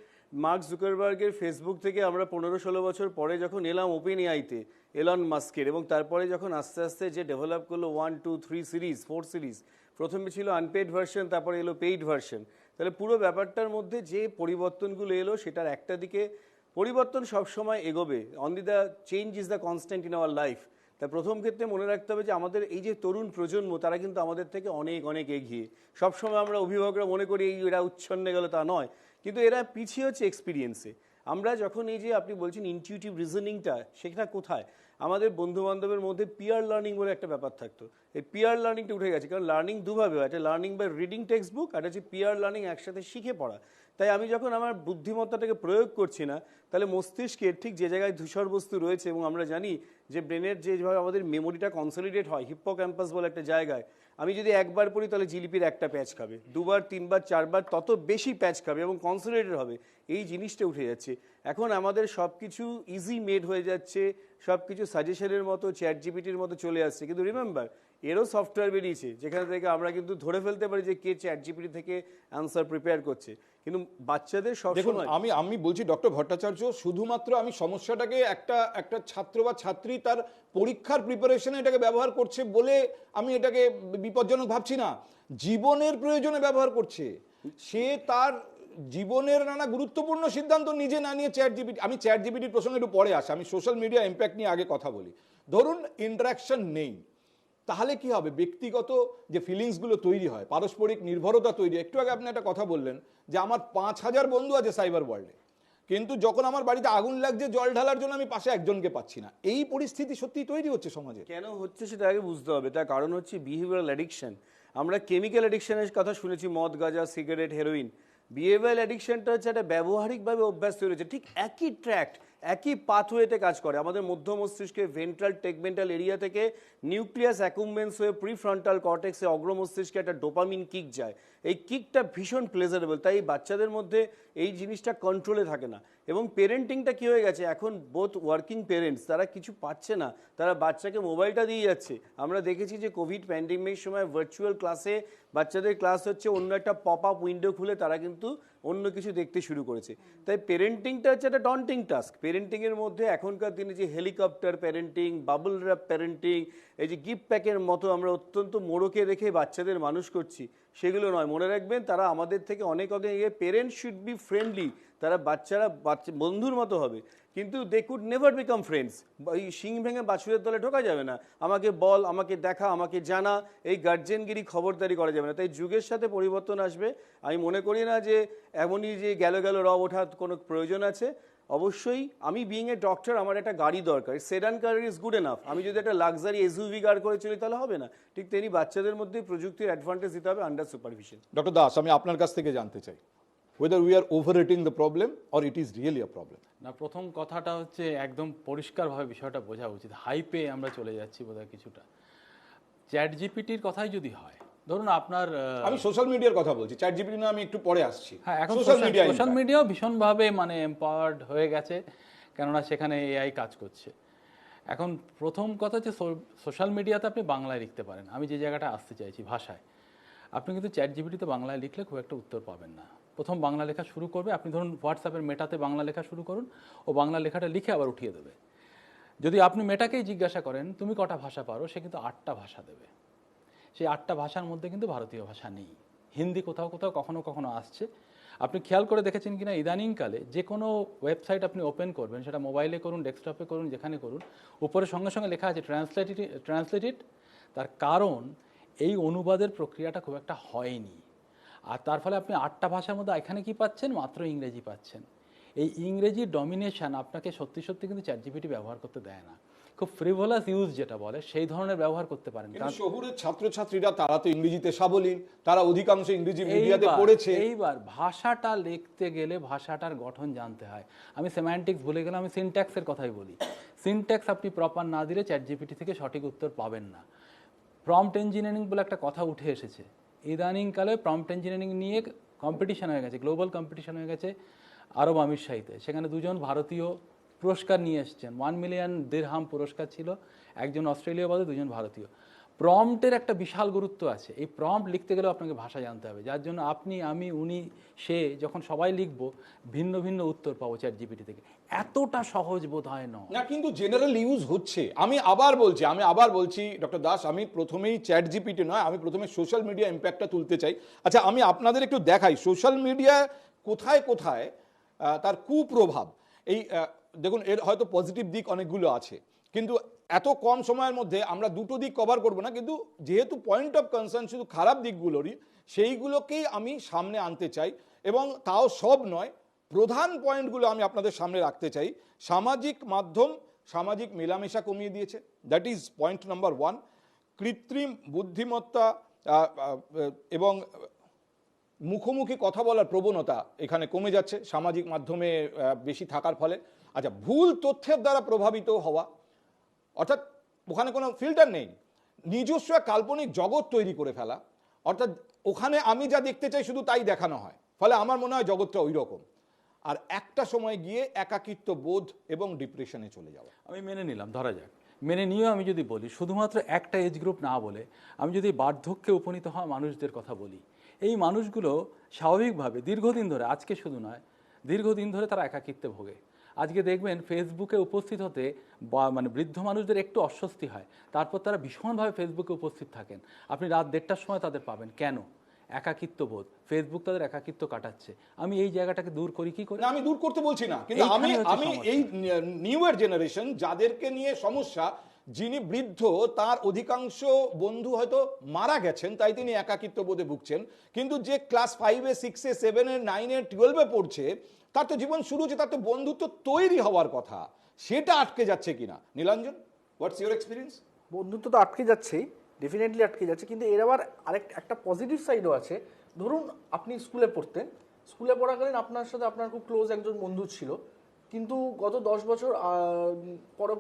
মার্ক জুকারবার্গের ফেসবুক থেকে আমরা 15-16 বছর পরে যখন এলাম ওপেন এআইতে এলন মাস্কের, এবং তারপরে যখন আস্তে আস্তে যে ডেভেলপ করলো 1, 2, 3 সিরিজ 4 সিরিজ, প্রথমে ছিল আনপেইড ভার্সন, তারপরে এলো পেইড ভার্সন। তাহলে পুরো ব্যাপারটার মধ্যে যে পরিবর্তনগুলো এলো, সেটার একটা দিকে পরিবর্তন সবসময় এগোবে, only the change is the constant in our life. তাই প্রথম ক্ষেত্রে মনে রাখতে হবে যে আমাদের এই যে তরুণ প্রজন্ম, তারা কিন্তু আমাদের থেকে অনেক অনেক এগিয়ে। সবসময় আমরা অভিভাবকরা মনে করি এই এরা উচ্ছন্নে গেল, তা নয়, কিন্তু এরা পিছিয়ে হচ্ছে এক্সপিরিয়েন্সে। আমরা যখন এই যে আপনি বলছেন ইনটিউটিভ রিজনিংটা, সেটা কোথায়? আমাদের বন্ধু বান্ধবের মধ্যে পিয়ার লার্নিং বলে একটা ব্যাপার থাকতো, এই পিয়ার লার্নিংটা উঠে গেছে। কারণ লার্নিং দুভাবে হয়, একটা learning by reading textbook, আর হচ্ছে পিয়ার লার্নিং একসাথে শিখে পড়া। তাই আমি যখন আমার বুদ্ধিমত্তাটাকে প্রয়োগ করছি না, তাহলে মস্তিষ্কের ঠিক যে জায়গায় ধূসর বস্তু রয়েছে, এবং আমরা জানি যে ব্রেনের যেভাবে আমাদের মেমোরিটা কনসলিডেট হয় হিপ্পোক্যাম্পাস বলে একটা জায়গায়, আমি যদি একবার পড়ি তাহলে জিলিপির একটা প্যাচ খাবে, দুবার তিনবার চারবার তত বেশি প্যাচ খাবে এবং কনসলিডেটেড হবে, এই জিনিসটা উঠে যাচ্ছে। এখন আমাদের সব কিছু ইজি মেড হয়ে যাচ্ছে, সব কিছু সাজেশনের মতো চ্যাট জিপিটির মতো চলে আসছে, কিন্তু রিমেম্বার এরও সফটওয়্যার বেরিয়েছে যেখান থেকে আমরা কিন্তু ধরে ফেলতে পারি যে কে চ্যাট জিপিটি থেকে অ্যান্সার প্রিপেয়ার করছে। কিন্তু বাচ্চাদের দেখুন, সবসময় আমি বলছি ডক্টর ভট্টাচার্য, শুধুমাত্র আমি সমস্যাটাকে একটা ছাত্র বা ছাত্রী তার পরীক্ষার প্রিপারেশনে এটাকে ব্যবহার করছে বলে আমি এটাকে বিপজ্জনক ভাবছি না। জীবনের প্রয়োজনে ব্যবহার করছে, সে তার জীবনের নানা গুরুত্বপূর্ণ সিদ্ধান্ত নিজে না নিয়ে চ্যাট জিপিটি, আমি চ্যাট জিপিটির প্রসঙ্গে একটু পরে আসি, আমি সোশ্যাল মিডিয়া ইম্প্যাক্ট নিয়ে আগে কথা বলি। ধরুন ইন্টারাকশন নেই, তাহলে কি হবে? ব্যক্তিগত যে ফিলিংসগুলো তৈরি হয়, পারস্পরিক নির্ভরতা তৈরি হয়। একটু আগে আপনি একটা কথা বললেন যে আমার 5,000 বন্ধু আছে সাইবার ওয়ার্ল্ডে, কিন্তু যখন আমার বাড়িতে আগুন লাগছে জল ঢালার জন্য আমি পাশে একজনকে পাচ্ছি না। এই পরিস্থিতি সত্যি তৈরি হচ্ছে সমাজে। কেন হচ্ছে সেটা আগে বুঝতে হবে। তার কারণ হচ্ছে বিহেভিয়ারাল অ্যাডিকশন। আমরা কেমিক্যাল অ্যাডিকশনের কথা শুনেছি, মদ, গাঁজা, সিগারেট, হেরোইন। বিহেভিয়ারাল অ্যাডিকশনটা হচ্ছে একটা ব্যবহারিকভাবে অভ্যাস তৈরি হচ্ছে, ঠিক একই ট্র্যাক্ট একই পাথওয়েতে কাজ করে। আমাদের মধ্য মস্তিষ্কে ভেন্ট্রাল টেগমেন্টাল এরিয়া থেকে নিউক্লিয়াস অ্যাকুম্বেন্স হয়ে প্রিফ্রন্টাল কর্টেক্সে অগ্র মস্তিষ্কে একটা ডোপামিন কিক যায়। এই কিকটা ভীষণ প্লেজারেবল, তাই বাচ্চাদের মধ্যে এই জিনিসটা কন্ট্রোলে থাকে না। এবং পেরেন্টিংটা কী হয়ে গেছে, এখন বোথ ওয়ার্কিং পেরেন্টস তারা কিছু পাচ্ছে না, তারা বাচ্চাকে মোবাইলটা দিয়ে যাচ্ছে। আমরা দেখেছি যে কোভিড প্যান্ডেমিকের সময় ভার্চুয়াল ক্লাসে বাচ্চাদের ক্লাস হচ্ছে, অন্য একটা পপ আপ উইন্ডো খুলে তারা কিন্তু অন্য কিছু দেখতে শুরু করেছে। তাই পেরেন্টিংটা হচ্ছে একটা ডন্টিং টাস্ক। পেরেন্টিংয়ের মধ্যে এখনকার দিনে যে helicopter parenting, bubble wrap parenting, এই যে গিফট প্যাকের মতো আমরা অত্যন্ত মোড়কে রেখে বাচ্চাদের মানুষ করছি, সেগুলো নয়। মনে রাখবেন তারা আমাদের থেকে অনেক আগে পেরেন্টস শুড বি ফ্রেন্ডলি, তারা বাচ্চারা বন্ধুর মতো হবে, কিন্তু they could never become friends. এই শিং ভেঙে বাছুরের দলে ঢোকা যাবে না, আমাকে বল, আমাকে দেখা, আমাকে জানা, এই গার্জেনগিরি খবরদারি করা যাবে না। তাই যুগের সাথে পরিবর্তন আসবে। আমি মনে করি না যে এমনই যে গেল রব ওঠার কোনো প্রয়োজন আছে। অবশ্যই আমি বিইং এ ডক্টর, আমার একটা গাড়ি দরকার, sedan car is good enough. আমি যদি একটা লাক্সারি এসইউভি কার করে চলি তাহলে হবে না। ঠিক তেমনি বাচ্চাদের মধ্যে প্রযুক্তির অ্যাডভান্টেজ দিতে হবে আন্ডার সুপারভিশন। ডক্টর দাস, আমি আপনার কাছ থেকে জানতে চাই whether we are overrating the problem or it is really a problem. না, প্রথম কথাটা হচ্ছে একদম পরিষ্কারভাবে বিষয়টা বোঝা উচিত। হাইপে আমরা চলে যাচ্ছি বোধহয় কিছুটা। চ্যাট জিপিটির কথাই যদি হয়, ধরুন আপনার আমি সোশ্যাল মিডিয়ার কথা বলছি, চ্যাট জিপিটি না, আমি একটু পরে আসছি। হ্যাঁ, এখন মিডিয়া সোশ্যাল মিডিয়াও ভীষণভাবে মানে এম্পাওয়ার্ড হয়ে গেছে, কেননা সেখানে এআই কাজ করছে। এখন প্রথম কথা হচ্ছে সোশ্যাল মিডিয়াতে আপনি বাংলায় লিখতে পারেন। আমি যে জায়গাটা আসতে চাইছি ভাষায়, আপনি কিন্তু চ্যাট জিপিটিতে বাংলায় লিখলে খুব একটা উত্তর পাবেন না। প্রথম বাংলা লেখা শুরু করবে, আপনি ধরুন হোয়াটসঅ্যাপের মেটাতে বাংলা লেখা শুরু করুন, ও বাংলা লেখাটা লিখে আবার উঠিয়ে দেবে। যদি আপনি মেটাকেই জিজ্ঞাসা করেন তুমি কটা ভাষা পারো, সে কিন্তু 8টা ভাষা দেবে। সেই 8টা ভাষার মধ্যে কিন্তু ভারতীয় ভাষা নেই। হিন্দি কোথাও কোথাও কখনো কখনো আসছে। আপনি খেয়াল করে দেখেছেন কিনা, ইদানিংকালে যে কোনো ওয়েবসাইট আপনি ওপেন করবেন, সেটা মোবাইলে করুন, ডেস্কটপে করুন, যেখানে করুন, উপরে সঙ্গে সঙ্গে লেখা আছে ট্রান্সলেটেড। তার কারণ এই অনুবাদের প্রক্রিয়াটা খুব একটা হয়নি। আর তার ফলে আপনি 8টা ভাষার মধ্যে এখানে কি পাচ্ছেন, মাত্র ইংরেজি পাচ্ছেন। এই ইংরেজি ডমিনেশন আপনাকে সত্যি সত্যি কিন্তু চ্যাট জিপিটি ব্যবহার করতে দেয় না। খুব ফ্রিভোলাস ইউজ যেটা বলে, সেই ধরনের ব্যবহার করতে পারেন। কিন্তু শহুরের ছাত্রছাত্রীরা তারা তো ইংরেজিতে সাবলীল, তারা অধিকাংশ ইংরেজি মিডিয়াতে পড়েছে। এইবার ভাষাটা লিখতে গেলে ভাষাটার গঠন জানতে হয়। আমি সেমান্টিক্স ভুলে গেলাম, আমি সিনট্যাক্সের কথাই বলি। সিনট্যাক্স আপনি প্রপার না দিলে চ্যাট জিপিটি থেকে সঠিক উত্তর পাবেন না। প্রম্পট ইঞ্জিনিয়ারিং বলে একটা কথা উঠে এসেছে। ইদানিংকালে প্রম্পট ইঞ্জিনিয়ারিং নিয়ে কম্পিটিশন হয়ে গেছে, গ্লোবাল কম্পিটিশন হয়ে গেছে আরব আমিরশাহিতে। সেখানে 2জন ভারতীয় পুরস্কার নিয়ে এসছেন। 1 মিলিয়ন দিরহাম পুরস্কার ছিল, একজন অস্ট্রেলীয় বাদে 2জন ভারতীয়। প্রম্পটের একটা বিশাল গুরুত্ব আছে। এই প্রম্পট লিখতে গেলেও আপনাকে ভাষা জানতে হবে, যার জন্য আপনি, আমি, উনি, সে যখন সবাই লিখব ভিন্ন ভিন্ন উত্তর পাবো চ্যাট জিপিটি থেকে। এতটা সহজ বোধ হয় না। কিন্তু জেনারেল ইউজ হচ্ছে। আমি আবার বলছি ডক্টর দাস, আমি প্রথমেই চ্যাট জিপিটি নয়, আমি প্রথমে সোশ্যাল মিডিয়া ইম্প্যাক্টটা তুলতে চাই। আচ্ছা, আমি আপনাদের একটু দেখাই সোশ্যাল মিডিয়া কোথায় কোথায় তার কুপ্রভাব। এই দেখুন, এর হয়তো পজিটিভ দিক অনেকগুলো আছে, কিন্তু এত কম সময়ের মধ্যে আমরা দুটো দিক কভার করব না। কিন্তু যেহেতু পয়েন্ট অফ কনসার্ন শুধু খারাপ দিকগুলোরই, সেইগুলোকেই আমি সামনে আনতে চাই, এবং তাও সব নয়, প্রধান পয়েন্টগুলো আমি আপনাদের সামনে রাখতে চাই। সামাজিক মাধ্যম সামাজিক মেলামেশা কমিয়ে দিয়েছে, দ্যাট ইজ পয়েন্ট নাম্বার 1। কৃত্রিম বুদ্ধিমত্তা এবং মুখোমুখি কথা বলার প্রবণতা এখানে কমে যাচ্ছে সামাজিক মাধ্যমে বেশি থাকার ফলে। আচ্ছা, ভুল তথ্যের দ্বারা প্রভাবিত হওয়া, অর্থাৎ ওখানে কোনো ফিল্টার নেই, নিজস্ব এক কাল্পনিক জগৎ তৈরি করে ফেলা, অর্থাৎ ওখানে আমি যা দেখতে চাই শুধু তাই দেখানো হয়, ফলে আমার মনে হয় জগৎটা ওই রকম। আর একটা সময় গিয়ে একাকিত্ব বোধ এবং ডিপ্রেশনে চলে যাওয়া। আমি মেনে নিলাম, ধরা যাক, মেনে নিয়েও আমি যদি বলি শুধুমাত্র একটা এজ গ্রুপ না বলে আমি যদি বার্ধক্যে উপনীত হওয়া মানুষদের কথা বলি, এই মানুষগুলো স্বাভাবিকভাবে দীর্ঘদিন ধরে, আজকে শুধু নয়, দীর্ঘদিন ধরে তারা একাকিত্বে ভোগে। আজকে দেখবেন ফেসবুকে উপস্থিত হতে মানে বৃদ্ধ মানুষদের একটু অস্বস্তি হয়, তারপর তারা ভীষণভাবে ফেসবুকে উপস্থিত থাকেন। আপনি রাত 1:30টার সময় তাদের পাবেন। কেন? একাকিত্ব বোধ, ফেসবুক তাদের একাকিত্ব কাটাচ্ছে। আমি এই জায়গাটাকে দূর করি কি করে? না, আমি দূর করতে বলছি না, কিন্তু আমি এই নিউয়ার জেনারেশন যাদেরকে নিয়ে সমস্যা, যিনি বৃদ্ধ তার অধিকাংশ বন্ধু হয়তো মারা গেছেন তাই তিনি একাকিত্ব বোধে ভুগছেন, কিন্তু যে ক্লাস 5-এ 6-এ 7-এ 9-এ 12-এ পড়ছে তার তো জীবন শুরু হচ্ছে, তার তো বন্ধুত্ব তৈরি হওয়ার কথা, সেটা আটকে যাচ্ছে কিনা। Nilanjan, what's your experience? বন্ধুত্ব তো আটকে যাচ্ছেই, ডেফিনেটলি আটকে যাচ্ছে, কিন্তু এর আবার একটা পজিটিভ সাইডও আছে। ধরুন আপনি স্কুলে পড়তেন, স্কুলে পড়াকালীন আপনার সাথে আপনার খুব ক্লোজ একজন বন্ধু ছিল, কিন্তু গত 10 বছর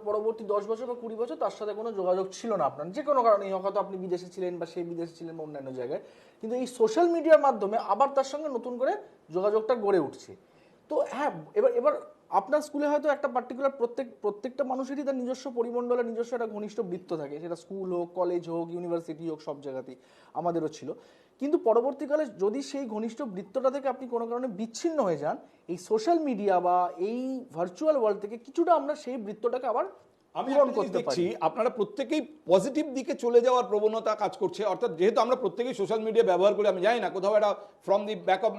পরবর্তী 10 বছর বা 20 বছর তার সাথে কোনো যোগাযোগ ছিল না আপনার, যে কোনো কারণেই, হয়তো আপনি বিদেশে ছিলেন বা সে বিদেশে ছিলেন বা অন্যান্য জায়গায়, কিন্তু এই সোশ্যাল মিডিয়ার মাধ্যমে আবার তার সঙ্গে নতুন করে যোগাযোগটা গড়ে উঠছে। তো হ্যাঁ, এবার আপনার স্কুলে হয়তো একটা পার্টিকুলার প্রত্যেকটা মানুষেরই তার নিজস্ব পরিমণ্ডলে নিজস্ব একটা ঘনিষ্ঠ বৃত্ত থাকে, সেটা স্কুল হোক, কলেজ হোক, ইউনিভার্সিটি হোক, সব জায়গাতেই আমাদেরও ছিল। কিন্তু পরবর্তীকালে যদি সেই ঘনিষ্ঠ বৃত্তটা থেকে আপনি কোনো কারণে বিচ্ছিন্ন হয়ে যান, এই সোশ্যাল মিডিয়া বা এই ভার্চুয়াল ওয়ার্ল্ড থেকে কিছুটা আমরা সেই বৃত্তটাকে আবার আমি পূরণ করতে দেখছি পারি। আপনারা প্রত্যেকেই পজিটিভ দিকে চলে যাওয়ার প্রবণতা কাজ করছে, অর্থাৎ যেহেতু আমরা প্রত্যেকেই সোশ্যাল মিডিয়া ব্যবহার করি, আমি জানি না কোথাও একটা from the back of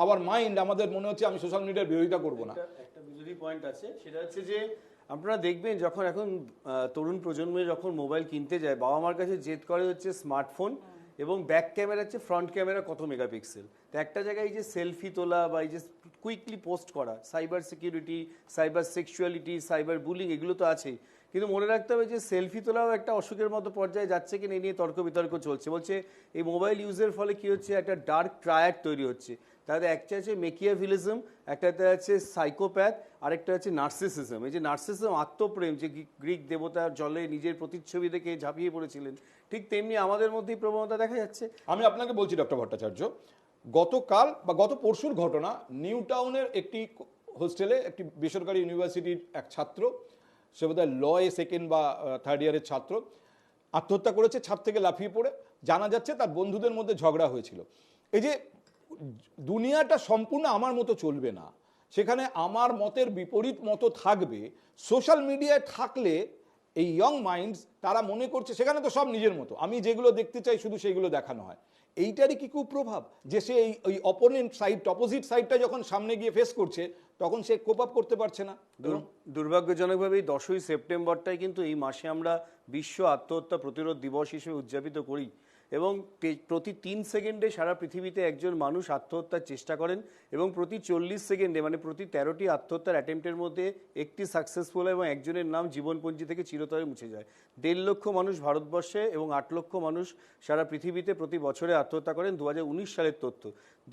our mind আমাদের মনে হচ্ছে আমি সোশ্যাল মিডিয়ার বিরোধিতা করবো না। একটা বিরোধী পয়েন্ট আছে, সেটা হচ্ছে যে আপনারা দেখবেন যখন এখন তরুণ প্রজন্মে যখন মোবাইল কিনতে যায়, বাবা মার কাছে জেদ করে হচ্ছে স্মার্টফোন এবং ব্যাক ক্যামেরা হচ্ছে ফ্রন্ট ক্যামেরা কত মেগাপিক্সেল। তো একটা জায়গায় এই যে সেলফি তোলা বা এই যে কুইকলি পোস্ট করা, cyber security, cyber sexuality, cyber bullying, এগুলো তো আছেই, কিন্তু মনে রাখতে হবে যে সেলফি তোলাও একটা অসুখের মতো পর্যায়ে যাচ্ছে কিনা এই নিয়ে তর্ক বিতর্ক চলছে। বলছে এই মোবাইল ইউজের ফলে কি হচ্ছে, একটা ডার্ক ট্রায়াড তৈরি হচ্ছে। তাদের একটা আছে মেকিয়াভিলিজম, একটাতে আছে সাইকোপ্যাথ, আরেকটা আছে নার্সিসিজম। এই যে নার্সিসিজম, আত্মপ্রেম, যে গ্রিক দেবতার জলে নিজের প্রতিচ্ছবি দেখে ঝাঁপিয়ে পড়েছিলেন, ঠিক তেমনি আমাদের মধ্যেই প্রবণতা দেখা যাচ্ছে। আমি আপনাকে বলছি ডক্টর ভট্টাচার্য, গতকাল বা গত পরশুর ঘটনা, নিউ টাউনের একটি হোস্টেলে একটি বেসরকারি ইউনিভার্সিটির এক ছাত্র, সে বোধহয় লয়ে 2nd বা 3rd ইয়ারের ছাত্র, আত্মহত্যা করেছে ছাদ থেকে লাফিয়ে পড়ে। জানা যাচ্ছে তার বন্ধুদের মধ্যে ঝগড়া হয়েছিল। এই যে দুনিয়াটা সম্পূর্ণ আমার মতো চলবে না, সেখানে আমার মতের বিপরীত মতো থাকবে। সোশ্যাল মিডিয়ায় থাকলে এই ইয়ং মাইন্ডস তারা মনে করছে সেখানে তো সব নিজের মতো, আমি যেগুলো দেখতে চাই শুধু সেইগুলো দেখানো হয়। এইটারই কি কুপ্রভাব যে সে এই অপোনেন্ট সাইড, অপোজিট সাইডটা যখন সামনে গিয়ে ফেস করছে তখন সে কোপ আপ করতে পারছে না। দুর্ভাগ্যজনকভাবে 10ই সেপ্টেম্বরটাই কিন্তু এই মাসে আমরা বিশ্ব আত্মহত্যা প্রতিরোধ দিবস হিসেবে উদযাপিত করি, এবং প্রতি 3 সেকেন্ডে সারা পৃথিবীতে একজন মানুষ আত্মহত্যার চেষ্টা করেন, এবং প্রতি 40 সেকেন্ডে মানে প্রতি 13টি আত্মহত্যার অ্যাটেম্পটের মধ্যে একটি সাকসেসফুল এবং একজনের নাম জীবনপঞ্জি থেকে চিরতরে মুছে যায়। 1.5 লক্ষ মানুষ ভারতবর্ষে এবং 8 লক্ষ মানুষ সারা পৃথিবীতে প্রতি বছরে আত্মহত্যা করেন, 2019 সালের তথ্য।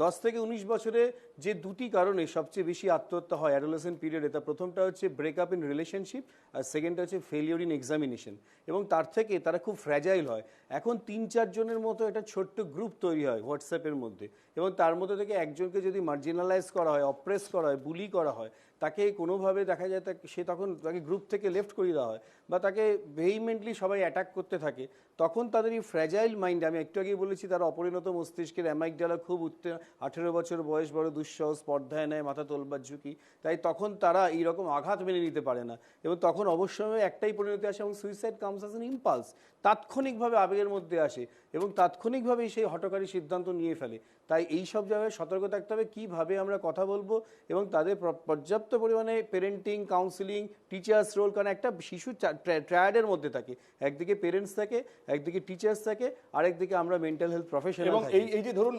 10 থেকে 19 বছরে যে দুটি কারণে সবচেয়ে বেশি আত্মহত্যা হয় অ্যাডোলেসেন্ট পিরিয়ডে, তা প্রথমটা হচ্ছে ব্রেকআপ ইন রিলেশনশিপ, আর সেকেন্ডটা হচ্ছে ফেলিওর ইন এক্সামিনেশন, এবং তার থেকে তারা খুব ফ্র্যাজাইল হয়। এখন 3-4 জনের মতো একটা ছোট্ট গ্রুপ তৈরি হয় হোয়াটসঅ্যাপের মধ্যে, এবং তার মধ্যে থেকে একজনকে যদি মার্জিনালাইজ করা হয়, অপ্রেস করা হয়, বুলি করা হয়, তাকে কোনোভাবে দেখা যায় সে তখন তাকে গ্রুপ থেকে লেফট করিয়ে দেওয়া হয় বা তাকে ভেহিমেন্টলি সবাই অ্যাটাক করতে থাকে, তখন তাদের এই ফ্র্যাজাইল মাইন্ড, আমি একটু আগেই বলেছি তারা অপরিণত মস্তিষ্কের অ্যামাইগডালা খুব 18 বছর বয়স, বড় দুঃসাহ, স্পর্ধায় নেয়, মাথা তোলবার ঝুঁকি, তাই তখন তারা এইরকম আঘাত মেনে নিতে পারে না, এবং তখন অবশ্যই একটাই পরিণতি আসে, এবং suicide comes as an impulse, তাৎক্ষণিকভাবে আবেগের মধ্যে আসে এবং তাৎক্ষণিকভাবেই সেই হঠকারী সিদ্ধান্ত নিয়ে ফেলে। তাই এই সব জায়গায় সতর্ক থাকতে হবে কীভাবে আমরা কথা বলবো, এবং তাদের পর্যাপ্ত পরিমাণে পেরেন্টিং, কাউন্সিলিং, টিচার্স রোল, কারণ একটা শিশু ট্রায়াডের মধ্যে থাকে, একদিকে পেরেন্টস থাকে, একদিকে টিচার্স থাকে, আরেকদিকে আমরা মেন্টাল হেলথ প্রফেশনাল। এবং এই যে ধরুন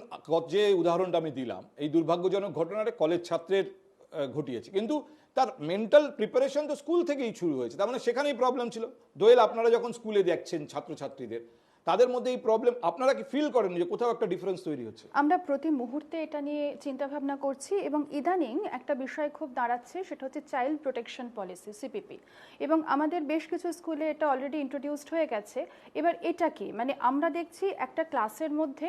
যে উদাহরণটা আমি দিলাম, এই দুর্ভাগ্যজনক ঘটনাটা কলেজ ছাত্রের ঘটিয়েছে, কিন্তু তার মেন্টাল প্রিপারেশন তো স্কুল থেকেই শুরু হয়েছে, তার মানে সেখানেই প্রবলেম ছিল। দোয়েল, আপনারা যখন স্কুলে দেখছেন ছাত্রছাত্রীদের, তাদের মধ্যে এই প্রবলেম আপনারা কি ফিল করেন যে কোথাও একটা ডিফারেন্স তৈরি হচ্ছে? আমরা প্রতি মুহূর্তে এটা নিয়ে চিন্তা ভাবনা করছি এবং ইদানিং একটা বিষয় খুব দাঁড়াচ্ছে, সেটা হচ্ছে চাইল্ড প্রোটেকশন পলিসি, সিপিপি, এবং আমাদের বেশ কিছু স্কুলে এটা অলরেডি ইন্ট্রোডিউসড হয়ে গেছে। এবার এটা কি, মানে আমরা দেখছি একটা ক্লাসের মধ্যে,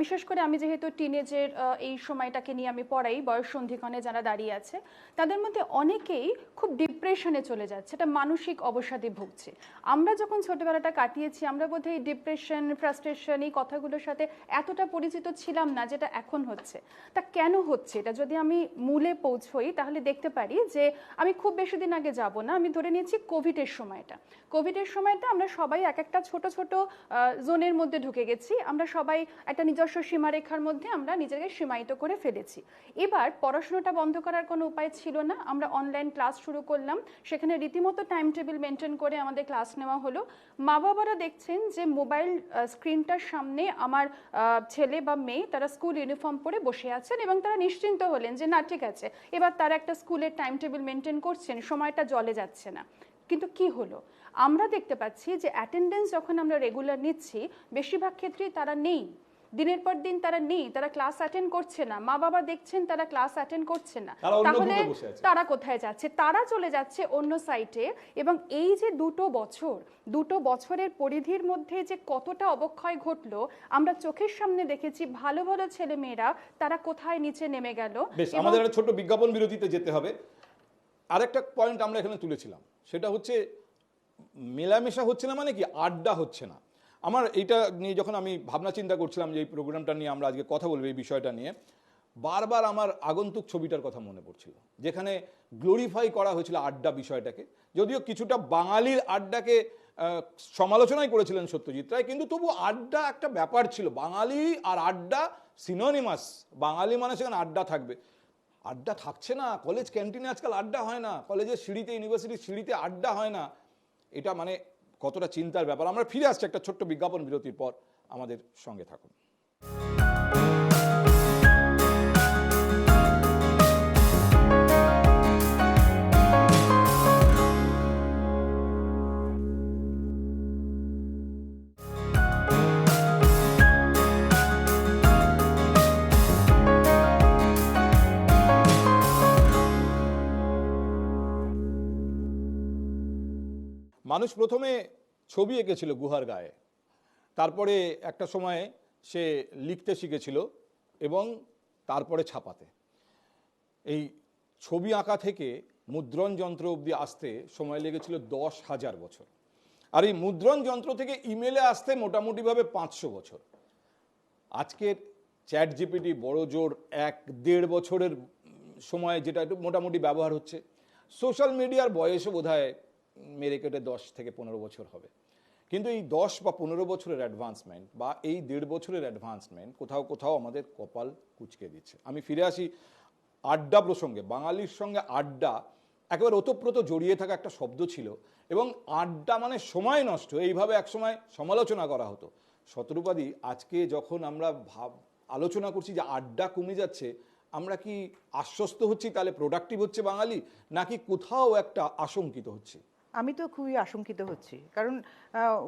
বিশেষ করে আমি যেহেতু টিনেজের এই সময়টাকে নিয়ে আমি পড়াই, বয়স সন্ধিক্ষণে যারা দাঁড়িয়ে আছে, তাদের মধ্যে অনেকেই খুব ডিপ্রেশনে চলে যাচ্ছে, এটা মানসিক অবসাদে ভুগছে। আমরা যখন ছোটবেলাটা কাটিয়েছি, আমরা বোধহয় এই ডিপ্রেশন, ফ্রাস্ট্রেশন, এই কথাগুলোর সাথে এতটা পরিচিত ছিলাম না যেটা এখন হচ্ছে। তা কেন হচ্ছে এটা যদি আমি মূলে পৌঁছই, তাহলে দেখতে পারি যে আমি খুব বেশি দিন আগে যাব না, আমি ধরে নিয়েছি কোভিডের সময়টা আমরা সবাই এক একটা ছোট ছোট জোনের মধ্যে ঢুকে গেছি, আমরা সবাই একটা নিজস্ব সীমারেখার মধ্যে আমরা নিজেকে সীমায়িত করে ফেলেছি। এবার পড়াশোনাটা বন্ধ করার কোনো উপায় ছিল না, আমরা অনলাইন ক্লাস শুরু করলাম, সেখানে রীতিমতো টাইম টেবিল মেনটেন করে আমাদের ক্লাস নেওয়া হলো। মা বাবারা দেখছেন যে মোবাইল স্ক্রিনটার সামনে আমার ছেলে বা মেয়ে তারা স্কুল ইউনিফর্ম পরে বসে আছেন এবং তারা নিশ্চিন্ত হলেন যে না ঠিক আছে, এবার তারা একটা স্কুলের টাইম টেবিল মেনটেন করছেন, সময়টা জলে যাচ্ছে না। কিন্তু কি হলো, আমরা দেখতে পাচ্ছি যে অ্যাটেন্ডেন্স যখন আমরা রেগুলার নিচ্ছি, বেশিরভাগ ক্ষেত্রেই তারা নেই, দিনের পর দিন তারা নেই, তারা ক্লাস অ্যাটেন্ড করছে না, মা বাবা দেখছেন তারা ক্লাস অ্যাটেন্ড করছে না, তাহলে তারা কোথায় যাচ্ছে? তারা চলে যাচ্ছে অন্য সাইটে। এবং এই যে দুটো বছরের পরিধির মধ্যে যে কতটা অবক্ষয় ঘটলো, আমরা চোখের সামনে দেখেছি। ভালো ভালো ছেলে মেয়েরা তারা কোথায় নিচে নেমে গেল। বেশ, আমাদের একটা ছোট বিজ্ঞাপন বিরতিতে যেতে হবে। আরেকটা পয়েন্ট আমরা এখানে তুলেছিলাম, সেটা হচ্ছে মেলামেশা হচ্ছে না, মানে কি আড্ডা হচ্ছে না। আমার এইটা নিয়ে যখন আমি ভাবনা চিন্তা করছিলাম যে এই প্রোগ্রামটা নিয়ে আমরা আজকে কথা বলবো, এই বিষয়টা নিয়ে বারবার আমার আগন্তুক ছবিটার কথা মনে পড়ছিল, যেখানে গ্লোরিফাই করা হয়েছিল আড্ডা বিষয়টাকে। যদিও কিছুটা বাঙালির আড্ডাকে সমালোচনাই করেছিলেন সত্যজিৎ রায়, কিন্তু তবু আড্ডা একটা ব্যাপার ছিল। বাঙালি আর আড্ডা সিনোনিমাস, বাঙালি মানে সেখানে আড্ডা থাকবে। আড্ডা থাকছে না, কলেজ ক্যান্টিনে আজকাল আড্ডা হয় না, কলেজের সিঁড়িতে, ইউনিভার্সিটির সিঁড়িতে আড্ডা হয় না। এটা মানে কতটা চিন্তার ব্যাপার। আমরা ফিরে আসছি একটা ছোট্ট বিজ্ঞাপন বিরতির পর, আমাদের সঙ্গে থাকুন। মানুষ প্রথমে ছবি এঁকেছিল গুহার গায়ে, তারপরে একটা সময়ে সে লিখতে শিখেছিল এবং তারপরে ছাপাতে। এই ছবি আঁকা থেকে মুদ্রণ যন্ত্র অবধি আসতে সময় লেগেছিল 10,000 বছর। আর এই মুদ্রণ যন্ত্র থেকে ইমেলে আসতে মোটামুটিভাবে 500 বছর। আজকের চ্যাট জিপিটি বড় জোর 1-1.5 বছরের সময় যেটা একটু মোটামুটি ব্যবহার হচ্ছে। সোশ্যাল মিডিয়ার বয়সও বোধহয় মেরে কেটে 10 থেকে 15 বছর হবে। কিন্তু এই 10 বা 15 বছরের অ্যাডভান্সমেন্ট বা এই 1.5 বছরের অ্যাডভান্সমেন্ট কোথাও কোথাও আমাদের কপাল কুঁচকে দিচ্ছে। আমি ফিরে আসি আড্ডা প্রসঙ্গে। বাঙালির সঙ্গে আড্ডা একেবারে ওতপ্রোত জড়িয়ে থাকা একটা শব্দ ছিল, এবং আড্ডা মানে সময় নষ্ট, এইভাবে একসময় সমালোচনা করা হতো। শতরূপাদি, আজকে যখন আমরা আলোচনা করছি যে আড্ডা কমে যাচ্ছে, আমরা কি আশ্বস্ত হচ্ছি তাহলে প্রোডাক্টিভ হচ্ছে বাঙালি, নাকি কোথাও একটা আশঙ্কিত হচ্ছে? আমি তো খুবই আশঙ্কিত হচ্ছি, কারণ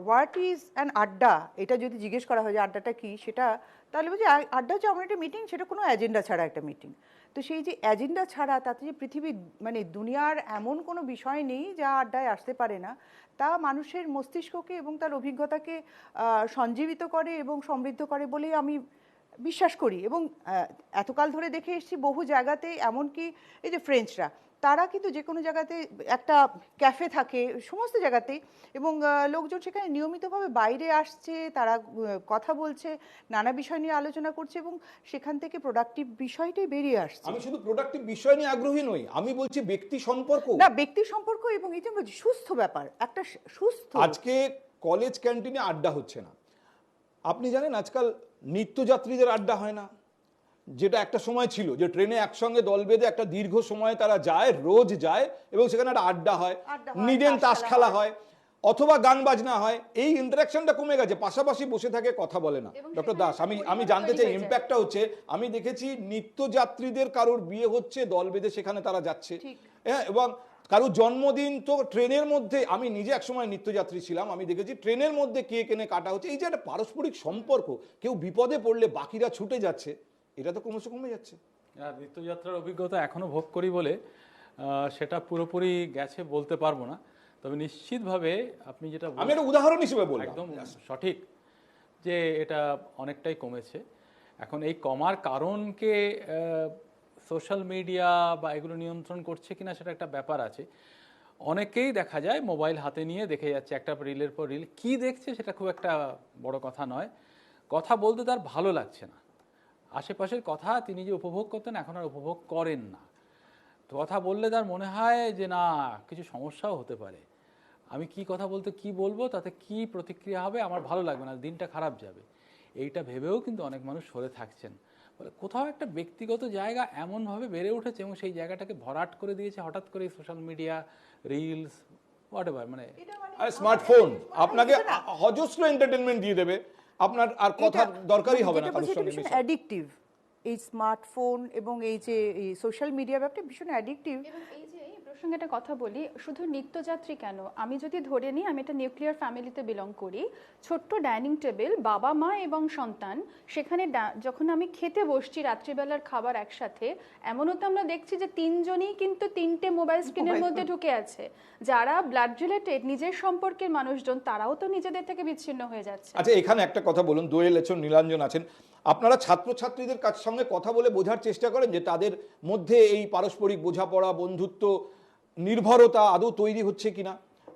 হোয়াট ইজ অ্যান আড্ডা, এটা যদি জিজ্ঞেস করা হয় যে আড্ডাটা কি, সেটা তাহলে বলছি আড্ডা হচ্ছে আমার একটা মিটিং, সেটা কোনো এজেন্ডা ছাড়া একটা মিটিং। তো সেই যে এজেন্ডা ছাড়া, তাতে যে পৃথিবীর মানে দুনিয়ার এমন কোনো বিষয় নেই যা আড্ডায় আসতে পারে না, তা মানুষের মস্তিষ্ককে এবং তার অভিজ্ঞতাকে সঞ্জীবিত করে এবং সমৃদ্ধ করে বলেই আমি বিশ্বাস করি। এবং এতকাল ধরে দেখে এসেছি বহু জায়গাতে, এমনকি এই যে ফ্রেঞ্চরা, তারা কিন্তু যে কোনো জায়গাতে একটা ক্যাফে থাকে সমস্ত জায়গাতেই, এবং লোকজন সেখানে নিয়মিতভাবে বাইরে আসছে, তারা কথা বলছে, নানা বিষয় নিয়ে আলোচনা করছে, এবং সেখান থেকে প্রোডাক্টিভ বিষয়টাই বেরিয়ে আসছে। আমি শুধু প্রোডাক্টিভ বিষয় নিয়ে আগ্রহী নই, আমি বলছি ব্যক্তি সম্পর্ক, না ব্যক্তি সম্পর্ক, এবং এই যে সুস্থ ব্যাপার, একটা সুস্থ। আজকে কলেজ ক্যান্টিনে আড্ডা হচ্ছে না। আপনি জানেন আজকাল নিত্যযাত্রীদের আড্ডা হয় না, যেটা একটা সময় ছিল যে ট্রেনে একসঙ্গে দল বেঁধে একটা দীর্ঘ সময় তারা যায়, রোজ যায়, এবং সেখানে একটা আড্ডা হয়, নিদেন তাস খেলা হয়, অথবা গান বাজনা হয়। এই ইন্টারাকশনটা কমে গেছে, পাশাপাশি বসে থাকে, কথা বলে না। ডক্টর দাস, আমি জানতে চাই ইম্প্যাক্টটা হচ্ছে, আমি দেখেছি নিত্যযাত্রীদের কারোর বিয়ে হচ্ছে, দল বেঁধে সেখানে তারা যাচ্ছে, হ্যাঁ, এবং কারো জন্মদিন তো ট্রেনের মধ্যে, আমি নিজে একসময় নিত্যযাত্রী ছিলাম, আমি দেখেছি ট্রেনের মধ্যে কেক এনে কাটা হচ্ছে। এই যে একটা পারস্পরিক সম্পর্ক, কেউ বিপদে পড়লে বাকিরা ছুটে যাচ্ছে, এটা তো ক্রমশ কমে যাচ্ছে। আর নিত্যযাত্রার অভিজ্ঞতা এখনো ভোগ করি বলে সেটা পুরোপুরি গেছে বলতে পারবো না, তবে নিশ্চিতভাবে আপনি যেটা আমি একটা উদাহরণ হিসেবে বললাম। একদম সঠিক যে এটা অনেকটাই কমেছে। এখন এই কমার কারণকে সোশ্যাল মিডিয়া বা এগুলো নিয়ন্ত্রণ করছে কিনা সেটা একটা ব্যাপার আছে। অনেকেই দেখা যায় মোবাইল হাতে নিয়ে দেখে যাচ্ছে একটা রিলের পর রিল, কি দেখছে সেটা খুব একটা বড় কথা নয়, কথা বলতে তার ভালো লাগছে না, আশেপাশের কথা তিনি যে উপভোগ করতেন এখন আর উপভোগ করেন না। তো কথা বললে তার মনে হয় যে না, কিছু সমস্যাও হতে পারে, আমি কি কথা বলতে কি বলবো, তাতে কি প্রতিক্রিয়া হবে, আমার ভালো লাগবে না, দিনটা খারাপ যাবে, এইটা ভেবেও কিন্তু অনেক মানুষ সরে থাকছেন। বলে কোথাও একটা ব্যক্তিগত জায়গা এমনভাবে বেড়ে উঠেছে এবং সেই জায়গাটাকে ভরাট করে দিয়েছে হঠাৎ করে সোশ্যাল মিডিয়া, রিলস, হোয়াটএভার, মানে আর স্মার্টফোন আপনাকে অজস্র এন্টারটেনমেন্ট দিয়ে দেবে, আপনার আর কথা দরকারই হবে না কারোর সঙ্গে মেশার। অ্যাডিকটিভ এই স্মার্টফোন এবং এই যে সোশ্যাল মিডিয়া ব্যাপারটা ভীষণ অ্যাডিকটিভ। এবং এই যে এই প্রসঙ্গে একটা কথা বলি, শুধু নিত্যযাত্রী কেন, আমি যদি ধরে নিই আমি একটা নিউক্লিয়ার ফ্যামিলিতে বিলং করি, ছোট্ট ডাইনিং টেবিল, বাবা মা এবং সন্তান, সেখানে যখন আমি খেতে বসছি রাত্রিবেলার খাবার একসাথে, এমনও তো আমরা দেখছি যে তিনজনই কিন্তু তিনটে মোবাইল স্ক্রিনের মধ্যে ঢুকে আছে। যারা ব্লাড রিলেটেড নিজের সম্পর্কের মানুষজন, তারাও তো নিজেদের থেকে বিচ্ছিন্ন হয়ে যাচ্ছে। আচ্ছা, এখানে একটা কথা বলুন, দোয়েল আছেন, নীলাঞ্জন আছেন, আপনারা ছাত্রছাত্রীদের সঙ্গে কথা বলে বোঝার চেষ্টা করেন যে তাদের মধ্যে এই পারস্পরিক বোঝাপড়া, বন্ধুত্ব, নির্ভরতা আদৌ তৈরি হচ্ছে কিনা?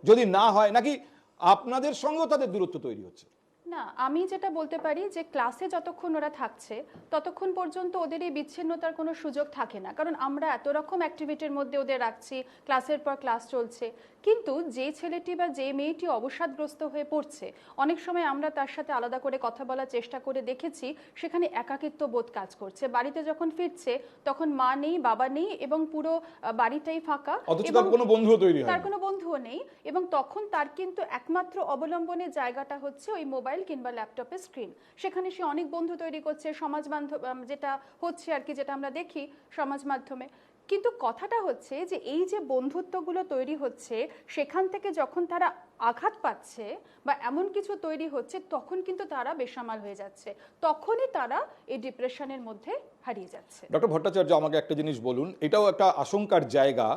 যদি না হয়, নাকি আপনাদের সঙ্গেও তাদের দূরত্ব তৈরি হচ্ছে? না, আমি যেটা বলতে পারি যে ক্লাসে যতক্ষণ ওরা থাকছে ততক্ষণ পর্যন্ত ওদের এই বিচ্ছিন্নতার কোনো সুযোগ থাকে না, কারণ আমরা এত রকম অ্যাক্টিভিটির মধ্যে ওদের রাখছি, ক্লাসের পর ক্লাস চলছে। কিন্তু যে ছেলেটি বা যে মেয়েটি অবসাদগ্রস্ত হয়ে পড়ছে, অনেক সময় আমরা তার সাথে আলাদা করে কথা বলার চেষ্টা করে দেখেছি, সেখানে একাকিত্ব বোধ কাজ করছে। বাড়িতে যখন ফিরছে তখন মা নেই, বাবা নেই এবং পুরো বাড়িটাই ফাঁকা, অথচ তার কোনো বন্ধুও তৈরি হয় না। তার কোনো বন্ধুও নেই, এবং তখন তার কিন্তু একমাত্র অবলম্বনের জায়গাটা হচ্ছে ওই মোবাইল কিংবা ল্যাপটপের স্ক্রিন। সেখানে সে অনেক বন্ধু তৈরি করছে, সমাজ বান্ধব যেটা হচ্ছে আর কি, যেটা আমরা দেখি সমাজ মাধ্যমে। কিন্তু কথাটা হচ্ছে যে এই যে বন্ধুত্বগুলো তৈরি হচ্ছে, সেখান থেকে যখন তারা আঘাত পাচ্ছে বা এমন কিছু তৈরি হচ্ছে, তখন কিন্তু তারা বেসামাল হয়ে যাচ্ছে, তখনই তারা এই ডিপ্রেশনের মধ্যে হারিয়ে যাচ্ছে। ডক্টর ভট্টাচার্য, আমাকে একটা জিনিস বলুন, এটাও একটা আশঙ্কার জায়গা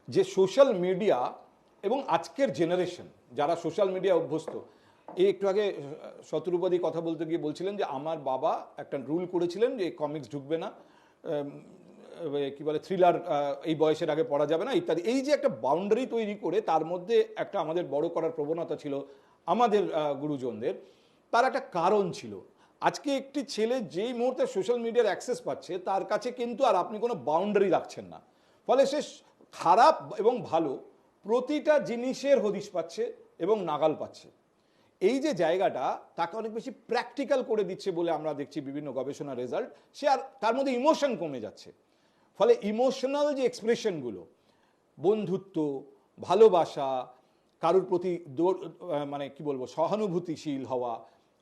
যে সোশ্যাল মিডিয়া এবং আজকের জেনারেশন যারা সোশ্যাল মিডিয়া অভ্যস্ত, এই একটু আগে শতরূপাদি কথা বলতে গিয়ে বলছিলেন যে আমার বাবা একটা রুল করেছিলেন যে কমিক্স ঢুকবে না, কি বলে থ্রিলার এই বয়সের আগে পড়া যাবে না ইত্যাদি। এই যে একটা বাউন্ডারি তৈরি করে তার মধ্যে একটা আমাদের বড় করার প্রবণতা ছিল আমাদের গুরুজনদের, তার একটা কারণ ছিল। আজকে একটি ছেলে যেই মুহূর্তে সোশ্যাল মিডিয়ার অ্যাক্সেস পাচ্ছে, তার কাছে কিন্তু আর আপনি কোনো বাউন্ডারি রাখছেন না, ফলে সে খারাপ এবং ভালো প্রতিটা জিনিসের হদিশ পাচ্ছে এবং নাগাল পাচ্ছে। এই যে জায়গাটা তাকে অনেক বেশি প্র্যাকটিক্যাল করে দিচ্ছে বলে আমরা দেখছি বিভিন্ন গবেষণার রেজাল্ট। সে আর তার মধ্যে ইমোশন কমে যাচ্ছে, ফলে ইমোশনাল যে এক্সপ্রেশনগুলো, বন্ধুত্ব, ভালোবাসা, কারোর প্রতি মানে কি বলবো সহানুভূতিশীল হওয়া,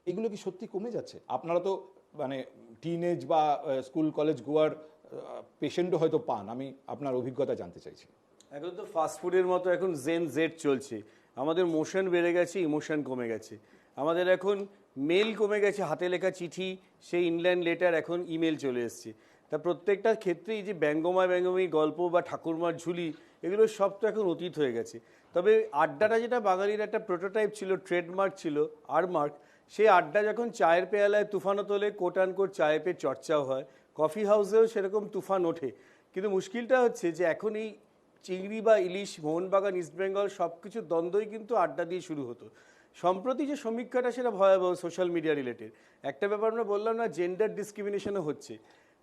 এগুলো কি সত্যি কমে যাচ্ছে? আপনারা তো মানে টিনেজ বা স্কুল কলেজ গোয়ার পেশেন্টও হয়তো পান, আমি আপনার অভিজ্ঞতা জানতে চাইছি। এখন তো ফাস্টফুডের মতো এখন জেন জেড চলছে, আমাদের মোশন বেড়ে গেছে, ইমোশন কমে গেছে। আমাদের এখন মেল কমে গেছে, হাতে লেখা চিঠি, সেই ইনল্যান্ড লেটার এখন ইমেল চলে এসছে। তা প্রত্যেকটা ক্ষেত্রেই যে ব্যঙ্গময় গল্প বা ঠাকুরমার ঝুলি, এগুলো সব তো এখন অতীত হয়ে গেছে। তবে আড্ডাটা যেটা বাঙালির একটা প্রোটোটাইপ ছিল, ট্রেডমার্ক ছিল, আরমার্ক, সেই আড্ডা যখন চায়ের পেয়ালায় তুফানও তোলে, কোট আন কোট চায়ে পেয়ে চর্চাও হয়, কফি হাউসেও সেরকম তুফান ওঠে। কিন্তু মুশকিলটা হচ্ছে যে এখন এই চিংড়ি বা ইলিশ, মোহনবাগান, ইস্টবেঙ্গল সব কিছুর দ্বন্দ্বই কিন্তু আড্ডা দিয়ে শুরু হতো। সম্প্রতি যে সমীক্ষাটা সেটা ভয়াবহ, সোশ্যাল মিডিয়া রিলেটেড। একটা ব্যাপার আমরা বললাম না, জেন্ডার ডিসক্রিমিনেশনও হচ্ছে।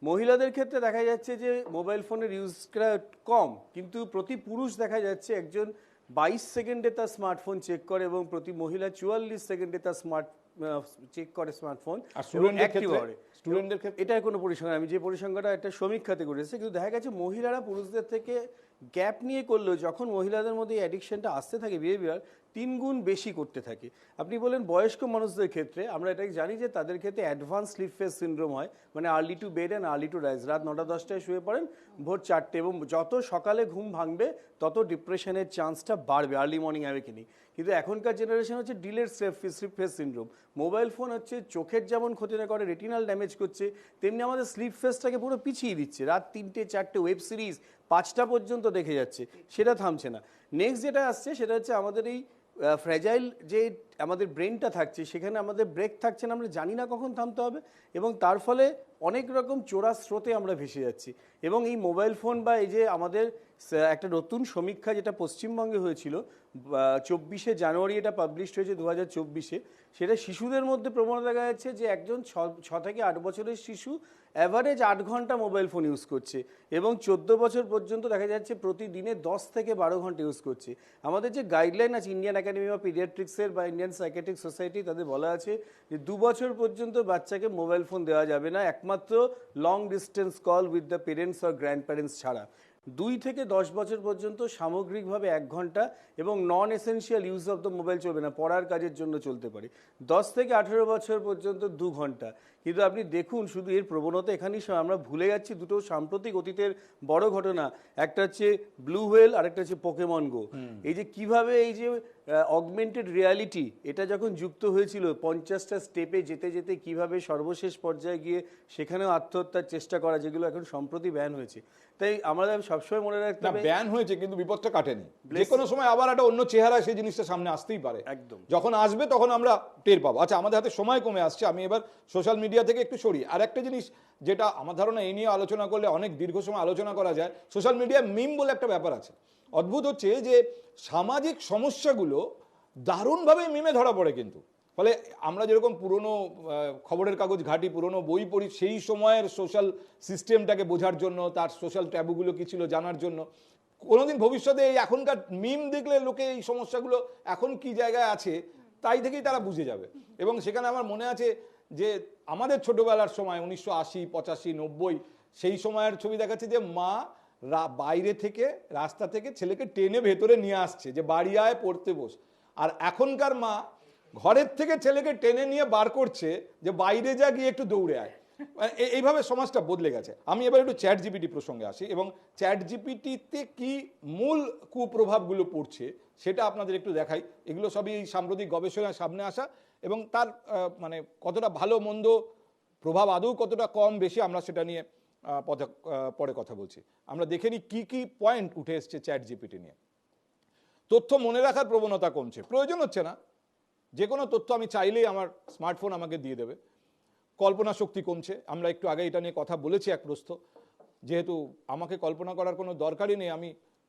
মহিলাদের ক্ষেত্রে দেখা যাচ্ছে যে মোবাইল ফোনের ইউজটা কম, কিন্তু প্রতি পুরুষ দেখা যাচ্ছে একজন 22 সেকেন্ডে তার স্মার্টফোন চেক করে এবং প্রতি মহিলা 44 সেকেন্ডে তার চেক করে স্মার্টফোন। স্টুডেন্টদের ক্ষেত্রে এটা কোনো পরিসংখ্যান, আমি যে পরিসংখ্যানটা একটা সমীক্ষাতে করেছে, কিন্তু দেখা গেছে মহিলারা পুরুষদের থেকে গ্যাপ নিয়ে করলেও যখন মহিলাদের মধ্যে এই অ্যাডিকশনটা আসতে থাকে বিহেভিয়ার, 3 গুণ বেশি করতে থাকে। আপনি বলেন বয়স্ক মানুষদের ক্ষেত্রে আমরা এটাই জানি যে তাদের ক্ষেত্রে অ্যাডভান্স স্লিপ ফেজ সিনড্রোম হয়, মানে early to bed and early to rise. রাত 9টা-10টায় শুয়ে পড়েন, ভোর 4টে, এবং যত সকালে ঘুম ভাঙবে তত ডিপ্রেশনের চান্সটা বাড়বে, আর্লি মর্নিং অ্যাওয়েকেনিং। কিন্তু এখনকার জেনারেশন হচ্ছে delayed sleep phase syndrome. Mobile phone হচ্ছে চোখের যেমন ক্ষতি না করে, রেটিনাল ড্যামেজ করছে, তেমনি আমাদের স্লিপ ফেজটাকে পুরো পিছিয়ে দিচ্ছে। রাত 3টে-4টে ওয়েব সিরিজ 5টা পর্যন্ত দেখে যাচ্ছে, সেটা থামছে না। নেক্সট যেটা আসছে সেটা হচ্ছে আমাদের এই ফ্র্যাজাইল যে আমাদের ব্রেনটা থাকছে, সেখানে আমাদের ব্রেক থাকছে না, আমরা জানি না কখন থামতে হবে, এবং তার ফলে অনেক রকম চোরা স্রোতে আমরা ভেসে যাচ্ছি। এবং এই মোবাইল ফোন বা এই যে আমাদের একটা নতুন সমীক্ষা যেটা পশ্চিমবঙ্গে হয়েছিল 24শে জানুয়ারি, এটা পাবলিশ হয়েছে 2024-এ, সেটা শিশুদের মধ্যে প্রবণতা দেখা যাচ্ছে যে একজন 6 থেকে 8 বছরের শিশু অ্যাভারেজ 8 ঘন্টা মোবাইল ফোন ইউজ করছে, এবং 14 বছর পর্যন্ত দেখা যাচ্ছে প্রতিদিনে 10 থেকে 12 ঘন্টা ইউজ করছে। আমাদের যে গাইডলাইন আছে ইন্ডিয়ান একাডেমি অফ পিডিয়াট্রিক্সের বা ইন্ডিয়ান সাইকিয়াট্রিক সোসাইটি, তাদের বলা আছে যে 2 বছর পর্যন্ত বাচ্চাকে মোবাইল ফোন দেওয়া যাবে না, একমাত্র long distance call with the parents or grand parents ছাড়া। 2 থেকে 10 বছর পর্যন্ত সামগ্রিকভাবে 1 ঘন্টা, এবং non essential use of the mobile চলবে না, পড়ার কাজের জন্য চলতে পারে। 10 থেকে 18 বছর পর্যন্ত 2 ঘন্টা। কিন্তু আপনি দেখুন শুধু এর প্রবণতা এখানেই আমরা ভুলে যাচ্ছি দুটো সাম্প্রতিক অতীতের বড় ঘটনা, একটা হচ্ছে ব্লু হোয়েল আর একটা হচ্ছে পোকেমন গো। এই যে কিভাবে এই যে অগমেন্টেড রিয়ালিটি এটা যখন যুক্ত হয়েছিল 50টা স্টেপে যেতে যেতে কিভাবে সর্বশেষ পর্যায়ে গিয়ে সেখানেও আত্মহত্যার চেষ্টা করা, যেগুলো এখন সম্প্রতি ব্যান হয়েছে। তাই আমরা সবসময় মনে রাখতে না, হবে ব্যান হয়েছে কিন্তু বিপদটা কাটেনি। যে কোনো সময় আবার একটা অন্য চেহারা সেই জিনিসটা সামনে আসতেই পারে। একদম। যখন আসবে তখন আমরা টের পাবো। আচ্ছা, আমাদের হাতে সময় কমে আসছে, আমি এবার সোশ্যাল মিডিয়া থেকে একটু সরি। আর একটা জিনিস যেটা আমার ধারণা এই নিয়ে আলোচনা করলে অনেক দীর্ঘ সময় আলোচনা করা যায়, সোশ্যাল মিডিয়া মিম বলে একটা ব্যাপার আছে। অদ্ভুত হচ্ছে যে সামাজিক সমস্যাগুলো দারুণভাবে মিমে ধরা পড়ে, কিন্তু ফলে আমরা যেরকম পুরনো খবরের কাগজ ঘাঁটি, পুরনো বই পড়ি সেই সময়ের সোশ্যাল সিস্টেমটাকে বোঝার জন্য, তার সোশ্যাল ট্যাবুগুলো কী ছিল জানার জন্য, কোনোদিন ভবিষ্যতে এই এখনকার মিম দেখলে লোকে এই সমস্যাগুলো এখন কি জায়গায় আছে তাই থেকেই তারা বুঝে যাবে। এবং সেখানে আমার মনে আছে যে আমাদের ছোটবেলার সময় 1980, 85, 90 সেই সময়ের ছবি দেখাচ্ছে যে মা বাইরে থেকে রাস্তা থেকে ছেলেকে টেনে ভেতরে নিয়ে আসছে যে বাড়ি আয় পড়তে বস, আর এখনকার মা ঘরের থেকে ছেলেকে টেনে নিয়ে বার করছে যে বাইরে যা গিয়ে একটু দৌড়ে আয়। এইভাবে সমাজটা বদলে গেছে। আমি এবার একটু চ্যাট জিপিটি প্রসঙ্গে আসি, এবং চ্যাট জিপিটিতে কি মূল কুপ্রভাবগুলো পড়ছে সেটা আপনাদের একটু দেখাই। এগুলো সবই এই সাম্প্রতিক গবেষণার সামনে আসা, এবং তার মানে কতটা ভালো মন্দ প্রভাব আদৌ কতটা কম বেশি আমরা সেটা নিয়ে পরে কথা বলছি। আমরা দেখে নিই কি কি পয়েন্ট উঠে এসছে চ্যাট জিপিটি নিয়ে। তথ্য মনে রাখার প্রবণতা কমছে, প্রয়োজন হচ্ছে না, যে কোনো তথ্য আমি চাইলেই আমার স্মার্টফোন আমাকে দিয়ে দেবে। কল্পনা শক্তি কমছে, আমরা একটু আগে এটা নিয়ে কথা বলেছি এক প্রস্থ, যেহেতু আমাকে কল্পনা করার কোনো দরকারই নেই, আমি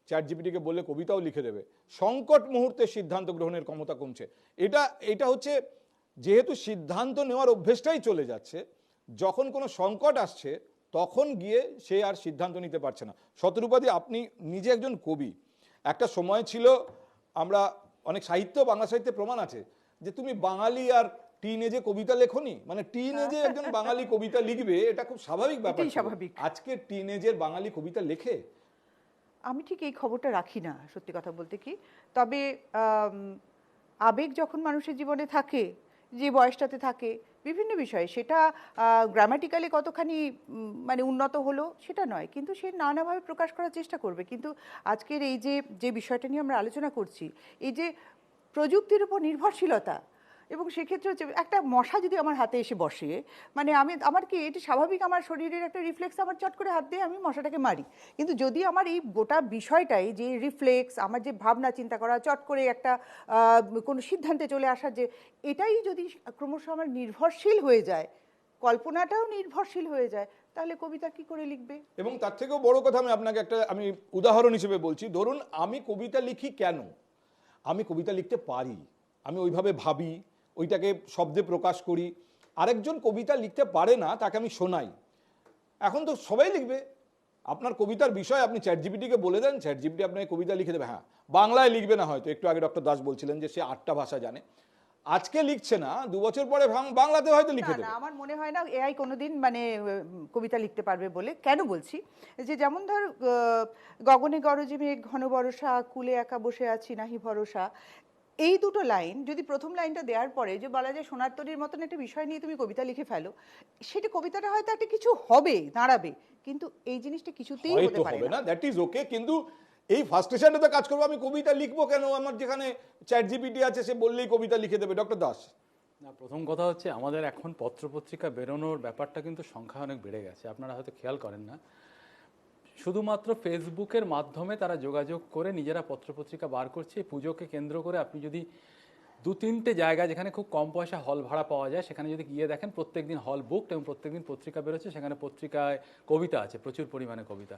চ্যাট জিপিটিকে বললে কবিতাও লিখে দেবে। সংকট মুহূর্তে সিদ্ধান্ত গ্রহণের ক্ষমতা কমছে। এটা হচ্ছে যেহেতু সিদ্ধান্ত নেওয়ার অভ্যেসটাই চলে যাচ্ছে, যখন কোনো সংকট আসছে তখন গিয়ে সে আর সিদ্ধান্ত নিতে পারছে না। শতরূপাদি, আপনি নিজে একজন কবি, একটা সময় ছিল আমরা অনেক সাহিত্য, বাংলা সাহিত্যে প্রমাণ আছে যে তুমি বাঙালি আর টিনেজে কবিতা লেখনি, মানে টিনেজে একজন বাঙালি কবিতা লিখবে এটা খুব স্বাভাবিক ব্যাপার। স্বাভাবিক। আজকে টিনেজের বাঙালি কবিতা লেখে? আমি ঠিক এই খবরটা রাখি না, সত্যি কথা বলতে কি। তবে আবেগ যখন মানুষের জীবনে থাকে, যে বয়সটাতে থাকে, বিভিন্ন বিষয়ে সেটা গ্রামাটিক্যালি কতখানি মানে উন্নত হলো সেটা নয়, কিন্তু সে নানাভাবে প্রকাশ করার চেষ্টা করবে। কিন্তু আজকের এই যে বিষয়টা নিয়ে আমরা আলোচনা করছি, এই যে প্রযুক্তির উপর নির্ভরশীলতা, এবং সেক্ষেত্রে হচ্ছে একটা মশা যদি আমার হাতে এসে বসে, মানে আমার কি এটি স্বাভাবিক, আমার শরীরের একটা রিফ্লেক্স, আমার চট করে হাত দিয়ে আমি মশাটাকে মারি। কিন্তু যদি আমার এই গোটা বিষয়টাই যে রিফ্লেক্স, আমার যে ভাবনা চিন্তা করা, চট করে একটা কোনো সিদ্ধান্তে চলে আসা, যে এটাই যদি ক্রমশ আমার নির্ভরশীল হয়ে যায়, কল্পনাটাও নির্ভরশীল হয়ে যায়, তাহলে কবিতা কি করে লিখবে? এবং তার থেকেও বড় কথা আমি আপনাকে আমি উদাহরণ হিসেবে বলছি। ধরুন আমি কবিতা লিখি কেন? আমি কবিতা লিখতে পারি, আমি ওইভাবে ভাবি, ওইটাকে শব্দে প্রকাশ করি। আরেকজন কবিতা লিখতে পারে না, তাকে আমি শোনাই। এখন তো সবাই লিখবে। আপনার কবিতার বিষয় আপনি চ্যাট জিপিটিকে বলে দেন, চ্যাট জিপিটি আপনাকে কবিতা লিখে দেবে। হ্যাঁ, বাংলায় লিখবে না হয়তো, একটু আগে ডক্টর দাস বলছিলেন যে সে 8টা ভাষা জানে, আজকে লিখছে না, 2 বছর পরে বাংলাতে হয়তো লিখে দেবে। আমার মনে হয় না এআই কোনোদিন মানে কবিতা লিখতে পারবে বলে। কেন বলছি, যে যেমন ধর গগনে গরজে মেঘ ঘন বরষা, কুলে একা বসে আছি নাহি ভরসা, এই দুটো লাইন যদি প্রথম লাইনটা দেওয়ার পরে যে বলা যায় সোনার তরীর মতন একটা বিষয় নিয়ে তুমি কবিতা লিখে ফেলো, সেটা কবিতাটা হয়তো একটা কিছু হবে, দাঁড়াবে, কিন্তু এই জিনিসটা কিছুতেই হতে হয়তো পারে হবে না। না, দ্যাট ইজ ওকে, কিন্তু এই ফার্স্টেশনটাতে কাজ করবো, আমি কবিতা লিখবো কেন? আমার যেখানে চ্যাট জিপিটি আছে সে বললেই কবিতা লিখে দেবে। ডক্টর দাস। না, প্রথম কথা হচ্ছে আমাদের এখন পত্রপত্রিকা বেরোনোর ব্যাপারটা কিন্তু সংখ্যা অনেক বেড়ে গেছে, আপনারা হয়তো খেয়াল করেন না। শুধুমাত্র ফেসবুকের মাধ্যমে তারা যোগাযোগ করে নিজেরা পত্রপত্রিকা বার করছে। এই পুজোকে কেন্দ্র করে আপনি যদি 2-3টে জায়গা যেখানে খুব কম পয়সা হল ভাড়া পাওয়া যায় সেখানে যদি গিয়ে দেখেন প্রত্যেকদিন হল বুকড এবং প্রত্যেকদিন পত্রিকা বেরোচ্ছে, সেখানে পত্রিকায় কবিতা আছে, প্রচুর পরিমাণে কবিতা।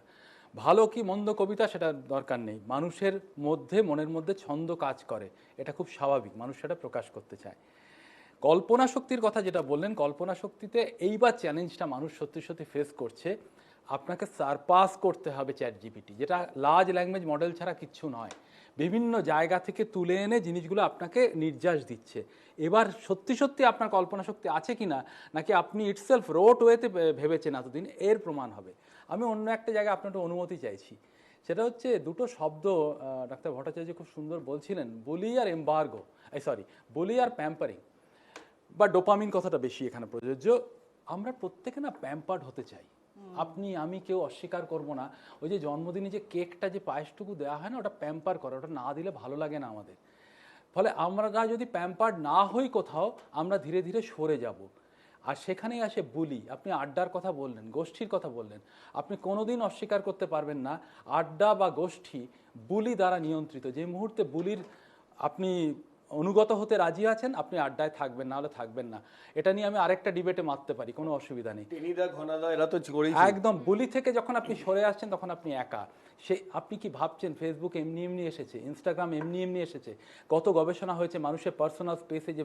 ভালো কি মন্দ কবিতা সেটা দরকার নেই, মানুষের মধ্যে মনের মধ্যে ছন্দ কাজ করে, এটা খুব স্বাভাবিক, মানুষ সেটা প্রকাশ করতে চায়। কল্পনা শক্তির কথা যেটা বললেন, কল্পনা শক্তিতে এইবার চ্যালেঞ্জটা মানুষ সত্যি সত্যি ফেস করছে। আপনাকে সারপাস করতে হবে চ্যাট জিপিটি, যেটা লার্জ ল্যাঙ্গুয়েজ মডেল ছাড়া কিচ্ছু নয়, বিভিন্ন জায়গা থেকে তুলে এনে জিনিসগুলো আপনাকে নির্যাস দিচ্ছে। এবার সত্যি সত্যি আপনার কল্পনা শক্তি আছে কি না, নাকি আপনি ইটসেলফ রোট ওয়েতে ভেবেছেন এতদিন, এর প্রমাণ হবে। আমি অন্য একটা জায়গায় আপনার একটু অনুমতি চাইছি, সেটা হচ্ছে দুটো শব্দ ডাক্তার ভট্টাচার্য খুব সুন্দর বলছিলেন, বুলি আর এম্বার্গো, বুলি আর প্যাম্পারিং বা ডোপামিন কথাটা বেশি এখানে প্রযোজ্য। আমরা প্রত্যেকে না প্যাম্পার্ড হতে চাই, আপনি আমি কেউ অস্বীকার করব না। ওই যে জন্মদিনে যে কেকটা যে পায়েসটুকু দেওয়া হয় না, ওটা প্যাম্পার করে, ওটা না দিলে ভালো লাগে না আমাদের। ফলে আমরা যদি প্যাম্পার্ড না হই কোথাও, আমরা ধীরে ধীরে সরে যাব। আর সেখানেই আসে বুলি। আপনি আড্ডার কথা বললেন, গোষ্ঠীর কথা বললেন, আপনি কোনোদিন অস্বীকার করতে পারবেন না আড্ডা বা গোষ্ঠী বুলি দ্বারা নিয়ন্ত্রিত। যে মুহূর্তে বুলির আপনি অনুগত হতে রাজি আছেন, আপনি আড্ডায় থাকবেন, না হলে থাকবেন না। এটা নিয়ে আমি আরেকটা ডিবেটে মারতে পারি, কোনো অসুবিধা নেই। টেনিদা ঘনাদা এরা তো করেই একদম বুলি থেকে যখন আপনি সরে আসছেন তখন আপনি একা। সে আপনি কি ভাবছেন ফেসবুক এমনি এমনি এসেছে, ইনস্টাগ্রাম এমনি এমনি এসেছে? কত গবেষণা হয়েছে মানুষের পার্সোনাল স্পেসে যে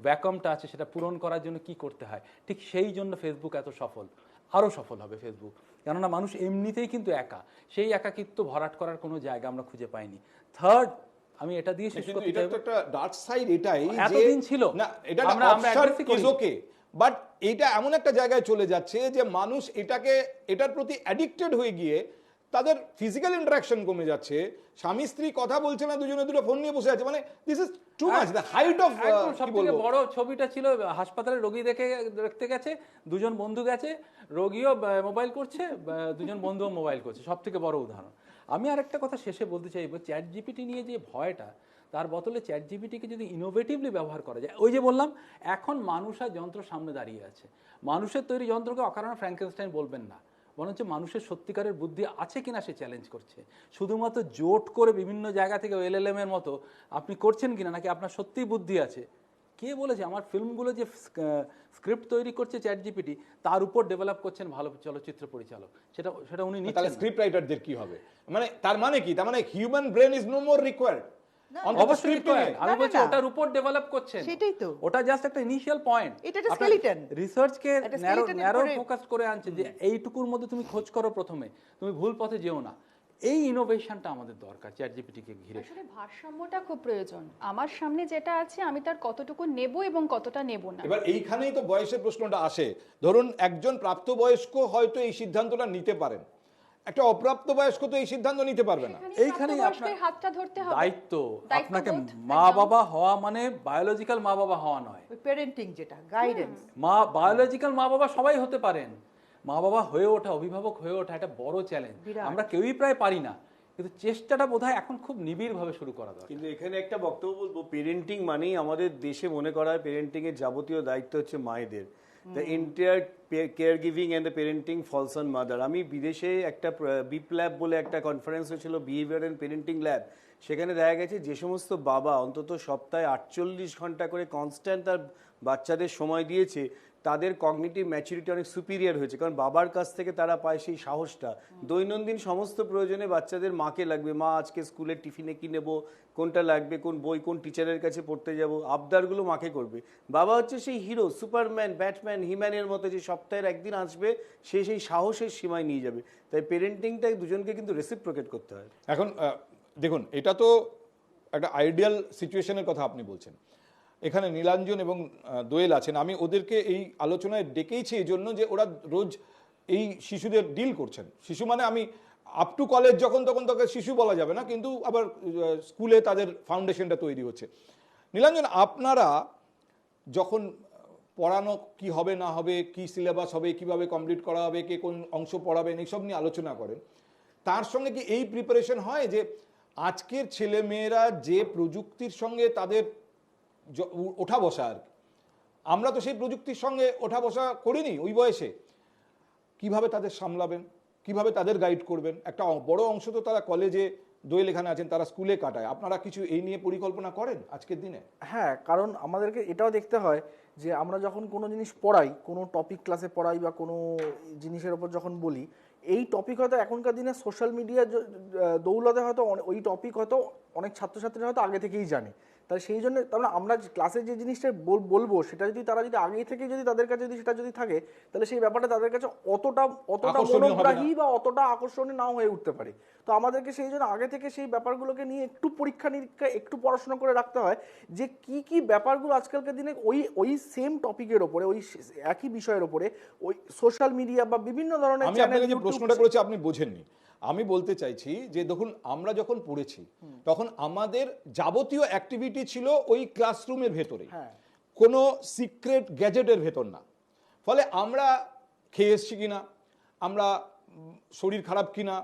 ভ্যাকুয়ামটা আছে সেটা পূরণ করার জন্য কি করতে হয়। ঠিক সেই জন্য ফেসবুক এত সফল, আরও সফল হবে ফেসবুক, কেননা মানুষ এমনিতেই কিন্তু একা। সেই একাকিত্ব ভরাট করার কোনো জায়গা আমরা খুঁজে পাইনি। থার্ড, আমি এটা দিয়ে শেষ করতে এটা চাইবো, তো একটা ডার্ক সাইড, এটাই যে এতদিন ছিল না, এটা আমরা aggressive করি। ওকে, বাট এটা এমন একটা জায়গায় চলে যাচ্ছে যে মানুষ এটার প্রতি অ্যাডিক্টেড হয়ে গিয়ে তাদের ফিজিক্যাল ইন্টারাকশন কমে যাচ্ছে। স্বামী স্ত্রী কথা বলছে না, দুজনে দুটো ফোন নিয়ে বসে আছে, মানে this is too much, the height of. সবথেকে বড় ছবিটা ছিল হাসপাতালে রোগী দেখতে গেছে, দুজন বন্ধু গেছে, রোগীও মোবাইল করছে, দুজন বন্ধুও মোবাইল করছে, সব থেকে বড় উদাহরণ। আমি আরেকটা কথা শেষে বলতে চাইবো, চ্যাট জিপিটি নিয়ে যে ভয়টা, তার বদলে চ্যাট জিপিটিকে যদি ইনোভেটিভলি ব্যবহার করা যায়, ওই যে বললাম এখন মানুষ আর যন্ত্র সামনে দাঁড়িয়ে আছে, মানুষের তৈরি যন্ত্রকে অকারণে ফ্র্যাঙ্কেনস্টাইন বলবেন না, মনে হচ্ছে মানুষের সত্যিকারের বুদ্ধি আছে কিনা সে চ্যালেঞ্জ করছে। শুধুমাত্র জোট করে বিভিন্ন জায়গা থেকে এলএলএম এর মতো আপনি করছেন কিনা, নাকি আপনার সত্যিই বুদ্ধি আছে। কে বলেছে আমার ফিল্মগুলো যে স্ক্রিপ্ট তৈরি করছে চ্যাট জিপিটি, তার উপর ডেভেলপ করছেন ভালো চলচ্চিত্র পরিচালক, সেটা উনি তাহলে নিচ্ছেন। স্ক্রিপ্ট রাইটারদের কি হবে? মানে তার মানে কি? তার মানে human brain is no more required. অবশ্যই required। আমি বলছি ওটার উপর ডেভেলপ করছেন, সেটাই তো। ওটা জাস্ট একটা ইনিশিয়াল পয়েন্ট। এটা একটা skeleton। রিসার্চকে একটা ন্যারো skeleton এর ন্যারো উপরে- ফোকাস করে আনছে যে এইটুকুর মধ্যে তুমি খোঁজ করো, প্রথমে তুমি ভুল পথে যেও না। এই ইনোভেশনটা আমাদের দরকার চ্যাট জিপিটিকে ঘিরে। আসলে ভারসাম্যটা খুব প্রয়োজন। আমার সামনে যেটা আছে আমি তার কতটুকু নেব এবং কতটা নেব না। এবার এইখানেই তো বয়সের প্রশ্নটা আসে। ধরুন একজন প্রাপ্তবয়স্ক হয়তো এই সিদ্ধান্তটা নিতে পারেন, একটা অপ্রাপ্তবয়স্ক তো এই সিদ্ধান্ত নিতে পারবে না। এইখানেই প্রাপ্তবয়স্কের আপনার হাতটা ধরতে হবে। দায়িত্ব, আপনাকে দায়িত্ববোধ, মা একদম। বাবা হওয়া মানে বায়োলজিক্যাল মা বাবা হওয়া নয়। প্যারেন্টিং যেটা গাইডেন্স, বায়োলজিক্যাল মা বাবা সবাই হতে পারেন, মা বাবা হয়ে ওঠা, অভিভাবক হয়ে ওঠা একটা বড় চ্যালেঞ্জ, বিরাট। আমরা কেউই প্রায় পারি না, কিন্তু চেষ্টাটা বোধহয় এখন খুব নিবিড়ভাবে শুরু করা দরকার। কিন্তু এখানে একটা বক্তব্য বলবো, পেরেন্টিং মানেই আমাদের দেশে মনে করা হয় পেরেন্টিং এর যাবতীয় দায়িত্ব হচ্ছে মায়েদের। The entire care giving and the parenting falls on mother. আমি বিদেশে একটা বিপ ল্যাব বলে একটা কনফারেন্স হয়েছিল, বিহেভিয়ার অ্যান্ড পেরেন্টিং ল্যাব। সেখানে দেখা গেছে যে সমস্ত বাবা অন্তত সপ্তাহে 48 ঘন্টা করে কনস্ট্যান্ট তার বাচ্চাদের সময় দিয়েছে, তাদের কগনিটিভ ম্যাচুরিটি অনেক সুপিরিয়র হয়েছে, কারণ বাবার কাছ থেকে তারা পায় সেই সাহসটা। দৈনন্দিন সমস্ত প্রয়োজনে বাচ্চাদের মাকে লাগবে, মা আজকে স্কুলের টিফিনে কি নেবো, কোনটা লাগবে, কোন বই, কোন টিচারের কাছে পড়তে যাব, আবদারগুলো মাকে করবে। বাবা হচ্ছে সেই হিরো, সুপারম্যান, ব্যাটম্যান, হিম্যানের মতো, যে সপ্তাহের একদিন আসবে, সে সেই সাহসের সীমায় নিয়ে যাবে। তাই পেরেন্টিংটা দুজনকে কিন্তু রেসিপ্রোকেট করতে হয়। এখন দেখুন, এটা তো একটা আইডিয়াল সিচুয়েশনের কথা আপনি বলছেন। এখানে নীলাঞ্জন এবং দোয়েল আছেন, আমি ওদেরকে এই আলোচনায় ডেকেইছি এই জন্য যে ওরা রোজ এই শিশুদের ডিল করছেন। শিশু মানে আমি আপ টু কলেজ যখন তখন তাকে শিশু বলা যাবে না, কিন্তু আবার স্কুলে তাদের ফাউন্ডেশনটা তৈরি হচ্ছে। নীলাঞ্জন, আপনারা যখন পড়ানো কি হবে না হবে, কি সিলেবাস হবে, কিভাবে কমপ্লিট করা হবে, কে কোন অংশ পড়াবেন, এইসব নিয়ে আলোচনা করেন, তার সঙ্গে কি এই প্রিপারেশন হয় যে আজকের ছেলে মেয়েরা যে প্রযুক্তির সঙ্গে তাদের ওঠা বসা, আর কি, আমরা তো সেই প্রযুক্তির সঙ্গে ওঠা বসা করিনি ওই বয়সে, কিভাবে তাদের সামলাবেন, কিভাবে তাদের গাইড করবেন? একটা বড় অংশ তো তারা কলেজে দোয়েল এখানে আছেন, তারা স্কুলে কাটায়, আপনারা কিছু এই নিয়ে পরিকল্পনা করেন আজকের দিনে? হ্যাঁ, কারণ আমাদেরকে এটাও দেখতে হয় যে আমরা যখন কোনো জিনিস পড়াই, কোনো টপিক ক্লাসে পড়াই বা কোনো জিনিসের ওপর যখন বলি, এই টপিক হয়তো এখনকার দিনে সোশ্যাল মিডিয়া দৌলতে হয়তো ওই টপিক হয়তো অনেক ছাত্রছাত্রীরা হয়তো আগে থেকেই জানে। তাহলে সেই জন্য তাহলে আমরা ক্লাসে যে জিনিসটা বলবো সেটা যদি তারা যদি আগে থেকে যদি তাদের কাছে যদি সেটা যদি থাকে, তাহলে সেই ব্যাপারটা তাদের কাছে অতটা মনোগ্রাহী বা অতটা আকর্ষণীয় নাও হয়ে উঠতে পারে। তো আমাদেরকে সেই জন্য আগে থেকে সেই ব্যাপারগুলোকে নিয়ে একটু পরীক্ষা নিরীক্ষা, একটু পড়াশোনা করে রাখতে হয় যে কি কি ব্যাপারগুলো আজকালকার দিনে ওই সেম টপিকের ওপরে, ওই একই বিষয়ের ওপরে ওই সোশ্যাল মিডিয়া বা বিভিন্ন ধরনের আমি আপনাকে যে প্রশ্নটা করেছি আপনি বোঝেননি। আমি বলতে চাইছি যে দেখুন, আমরা যখন পড়েছি তখন আমাদের যাবতীয় অ্যাক্টিভিটি ছিল ওই ক্লাসরুমের ভেতরে, কোনো সিক্রেট গ্যাজেটের ভেতর না। ফলে আমরা খেয়ে এসছি কিনা, আমরা শরীর খারাপ কিনা,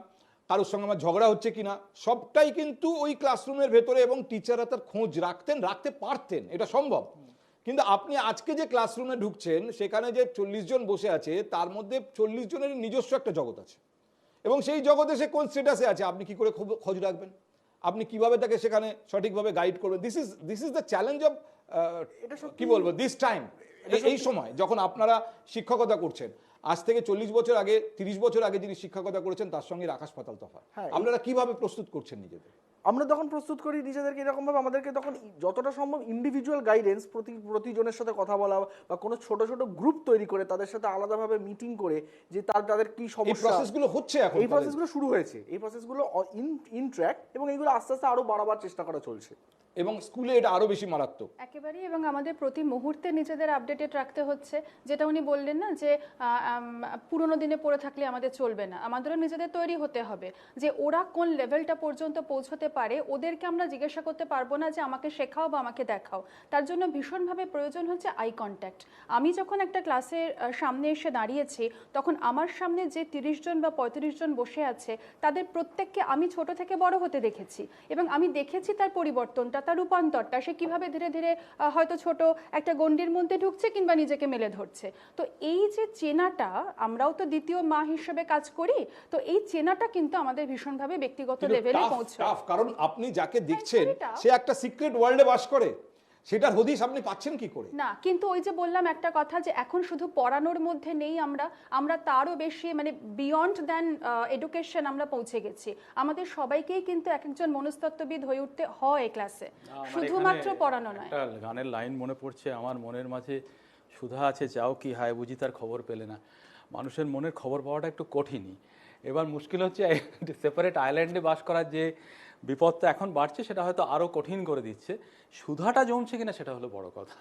কারোর সঙ্গে আমার ঝগড়া হচ্ছে কিনা, সবটাই কিন্তু ওই ক্লাসরুমের ভেতরে, এবং টিচাররা তার খোঁজ রাখতে পারতেন, এটা সম্ভব। কিন্তু আপনি আজকে যে ক্লাসরুমে ঢুকছেন, সেখানে যে 40 জন বসে আছে, তার মধ্যে 40 জনের নিজস্ব একটা জগৎ আছে, এবং সেই জগতে সে কোন স্ট্যাটাসে আছে আপনি কি করে খোঁজ রাখবেন? আপনি কিভাবে তাকে সেখানে সঠিকভাবে গাইড করবেন? This is the challenge of, কি বলবো, দিস টাইম, এই সময় যখন আপনারা শিক্ষকতা করছেন। আজ থেকে 40 বছর আগে, 30 বছর আগে যিনি শিক্ষকতা করেছেন, তার সঙ্গে আকাশ পাতাল তফাৎ। আপনারা কিভাবে প্রস্তুত করছেন নিজেদের? আমরা তখন প্রস্তুত করি নিজেদেরকে এরকমভাবে, আমাদেরকে তখন যতটা সম্ভব ইন্ডিভিজুয়াল গাইডেন্স, প্রতিজনের সাথে কথা বলা বা কোনো ছোট ছোট গ্রুপ তৈরি করে তাদের সাথে আলাদাভাবে মিটিং করে যে তাদের কি সমস্যা। এই প্রসেসগুলো হচ্ছে এখন, এই প্রসেসগুলো শুরু হয়েছে, এই প্রসেসগুলো ইন ট্র্যাক, এবং এইগুলো আস্তে আস্তে আরো বাড়াবার চেষ্টা করা চলছে, এবং স্কুলে এটা আরো বেশি মারাত্মক একেবারেই। এবং আমাদের প্রতি মুহূর্তে নিজেদের আপডেটেড রাখতে হচ্ছে। যেটা উনি বললেন না যে পুরোনো দিনে পড়ে থাকলে আমাদের চলবে না, আমাদেরও নিজেদের তৈরি হতে হবে যে ওরা কোন লেভেলটা পর্যন্ত পৌঁছতে পারে। ওদেরকে আমরা জিজ্ঞাসা করতে পারবো না যে আমাকে শেখাও বা আমাকে দেখাও। তার জন্য ভীষণভাবে প্রয়োজন হচ্ছে আই কন্ট্যাক্ট। আমি যখন একটা ক্লাসের সামনে এসে দাঁড়িয়েছি, তখন আমার সামনে যে 30 জন বা 35 জন বসে আছে, তাদের প্রত্যেককে আমি ছোট থেকে বড় হতে দেখেছি, এবং আমি দেখেছি তার পরিবর্তনটা, তার রূপান্তরটা, সে কিভাবে ধীরে ধীরে হয়তো ছোট একটা গণ্ডির মধ্যে ঢুকছে কিংবা নিজেকে মেলে ধরছে। তো এই যে চেনাটা, আমরাও তো দ্বিতীয় মা হিসেবে কাজ করি, তো এই চেনাটা কিন্তু আমাদের ভীষণভাবে ব্যক্তিগত লেভেলে পৌঁছায়। কারণ আপনি যাকে দেখছেন সে একটা সিক্রেট ওয়ার্ল্ডে বাস করে, সেটার হদিশ আপনি পাচ্ছেন কি করে? না, কিন্তু ওই যে বললাম একটা কথা, যে এখন শুধু পড়ানোর মধ্যে নেই, আমরা তারও বেশি, মানে বিয়ন্ড দ্যান এডুকেশন আমরা পৌঁছে গেছি। আমাদের সবাইকেই কিন্তু এক একজন মনস্তত্ত্ববিদ হয়ে উঠতে হয় ক্লাসে, শুধুমাত্র পড়ানো নয়। একটা গানের লাইন মনে পড়ছে আমার, মনের মাঝে সুধা আছে যাও কি হায় বুঝি তার খবর পেলে না। মানুষের মনের খবর পাওয়াটা একটু কঠিনই। এবার মুশকিল হচ্ছে সেপারেট আইল্যান্ডে বাস করার যে বিপদটা এখন বাড়ছে, সেটা হয়তো আরো কঠিন করে দিচ্ছে। সুধাটা জমছে কিনা সেটা হলো বড় কথা।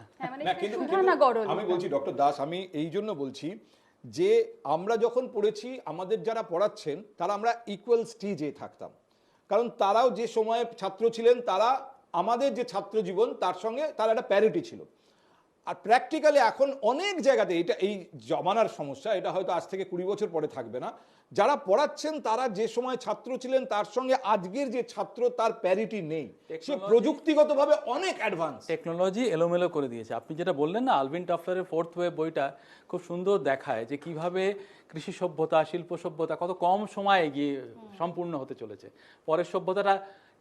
আমি বলছি ডক্টর দাস, আমি এই জন্য বলছি যে আমরা যখন পড়েছি, আমাদের যারা পড়াচ্ছেন তারা আমরা ইকুয়াল স্টেজে থাকতাম, কারণ তারাও যে সময়ে ছাত্র ছিলেন, তারা আমাদের যে ছাত্র জীবন তার সঙ্গে তার একটা প্যারিটি ছিল। আর প্র্যাকটিক্যালি এখন অনেক জায়গাতে এটা, এই জমানার সমস্যা, এটা হয়তো আজ থেকে 20 বছর পরে থাকবে না। যারা পড়াচ্ছেন তারা যে সময় ছাত্র ছিলেন তার সঙ্গে আজকের যে ছাত্র, তার প্যারিটি নেই, সে প্রযুক্তিগতভাবে অনেক অ্যাডভান্স। টেকনোলজি এলোমেলো করে দিয়েছে। আপনি যেটা বললেন না, আলভিন টফলারের 4th ওয়েভ বইটা খুব সুন্দর দেখায় যে কিভাবে কৃষি সভ্যতা, শিল্প সভ্যতা কত কম সময়ে গিয়ে সম্পূর্ণ হতে চলেছে। পরের সভ্যতাটা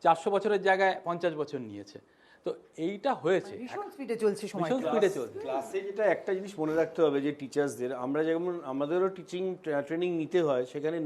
400 বছরের জায়গায় 50 বছর নিয়েছে। তো এইটা হয়েছে, ভীষণ স্পিডে চলছে সময়, ভীষণ স্পিডে চলছে। ক্লাসে যেটা একটা জিনিস মনে রাখতে হবে যে টিচার্সদের, আমরা যেমন আমাদেরও টিচিং ট্রেনিং নিতে হয়, সেখানে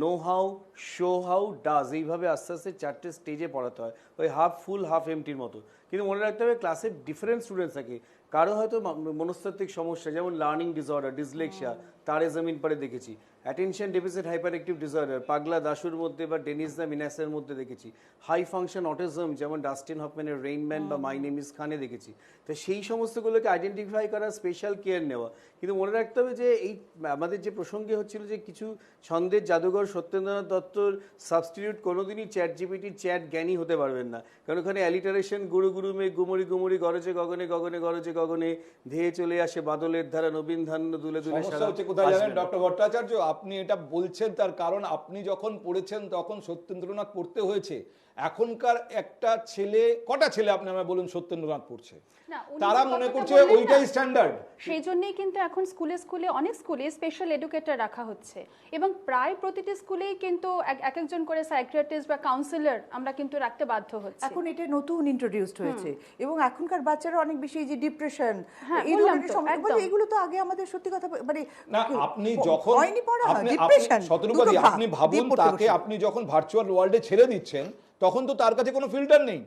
know how, show how, does, এইভাবে আস্তে আস্তে 4টে স্টেজে পড়াতে হয়, ওই হাফ ফুল হাফ এমটির মতো। কিন্তু মনে রাখতে হবে ক্লাসে ডিফারেন্ট স্টুডেন্টস থাকে, কারো হয়তো মনস্তাত্ত্বিক সমস্যা, যেমন লার্নিং ডিসঅর্ডার, ডিসলেক্সিয়া, তারে জমিন পরে দেখেছি, attention deficit hyper active disorder পাগলা দাশুর মধ্যে বা ডেনিস দ্য মিনাসের মধ্যে দেখেছি, হাই ফাংশন অটিজম যেমন ডাস্টিন হফম্যানের রেইনম্যান বা মাই নেম ইজ খানে দেখেছি। তো সেই সমস্তগুলোকে আইডেন্টিফাই করা, স্পেশাল কেয়ার নেওয়া। কিন্তু মনে রাখতে হবে যে এই আমাদের যে প্রসঙ্গে হচ্ছিল যে কিছু ছন্দের জাদুঘর সত্যেন্দ্রনাথ দত্তর সাবস্টিটিউট কোনোদিনই চ্যাট জিপিটির চ্যাট জ্ঞানী হতে পারবেন না, কারণ ওখানে অ্যালিটারেশন গুরু গুরু মে গুমরি গুমরি গরজে গগনে গগনে গরজে গগনে ধেয়ে চলে আসে বাদলের ধারা নবীন ধান্য দুলে দুলে সমস্যা সারা হচ্ছে কোথায় জানেন আসবে না। ডক্টর ভট্টাচার্য, আপনি এটা বলছেন তার কারণ আপনি যখন পড়েছেন তখন সত্যেন্দ্রনাথ পড়তে হয়েছে। এখনকার একটা ছেলে, কটা ছেলে আপনি আমায় বলুন সত্যেন্দ্রনাথ পড়ছে? না, উনি তারা যে মনে কথাটা করছে বললেন না, ওইটাই স্ট্যান্ডার্ড। সেই জন্যই কিন্তু এখন স্কুলে স্কুলে অনেক স্কুলে স্পেশাল এডুকেটর রাখা হচ্ছে, এবং প্রায় প্রতিটি স্কুলেই কিন্তু এক একজন করে সাইকিয়াট্রিস্ট বা কাউন্সিলর আমরা কিন্তু রাখতে বাধ্য হচ্ছি। এখন এটা নতুন ইন্ট্রোডিউসড হয়েছে, এবং এখনকার বাচ্চারা অনেক বেশি এই যে ডিপ্রেশন, হ্যাঁ, এই বললাম ধরনের তো, সমস্যা, একদম। এগুলো তো আগে আমাদের সত্যি কথা মানে না, আপনি যখন হয়নি পড়া, আপনি ডিপ্রেশন, শতরূপাদি আপনি ভাবুন তাকে আপনি যখন ভার্চুয়াল ওয়ার্ল্ডে ছেড়ে দিচ্ছেন তখন তো তার কাছে কোনো ফিল্টার নেই,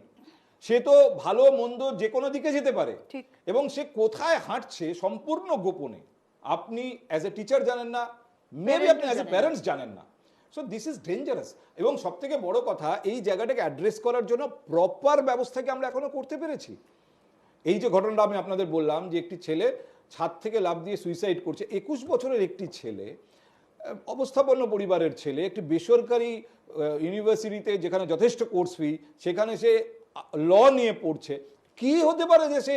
সে তো ভালো মন্দ যে কোনো দিকে যেতে পারে, ঠিক। এবং সে কোথায় হাঁটছে সম্পূর্ণ গোপনে। আপনি অ্যাজ এ টিচার জানেন না, মেবি আপনি অ্যাজ এ প্যারেন্টস জানেন না। So this is dangerous. এবং সব থেকে বড় কথা, এই জায়গাটাকে অ্যাড্রেস করার জন্য প্রপার ব্যবস্থাকে আমরা এখনো করতে পেরেছি। এই যে ঘটনাটা আমি আপনাদের বললাম যে একটি ছেলে ছাদ থেকে লাফ দিয়ে সুইসাইড করছে, 21 বছরের একটি ছেলে, অবস্থাপন্ন পরিবারের ছেলে, একটি বেসরকারি ইউনিভার্সিটিতে যেখানে যথেষ্ট কোর্স ফি, সেখানে সে ল নিয়ে পড়ছে। কি হতে পারে যে সে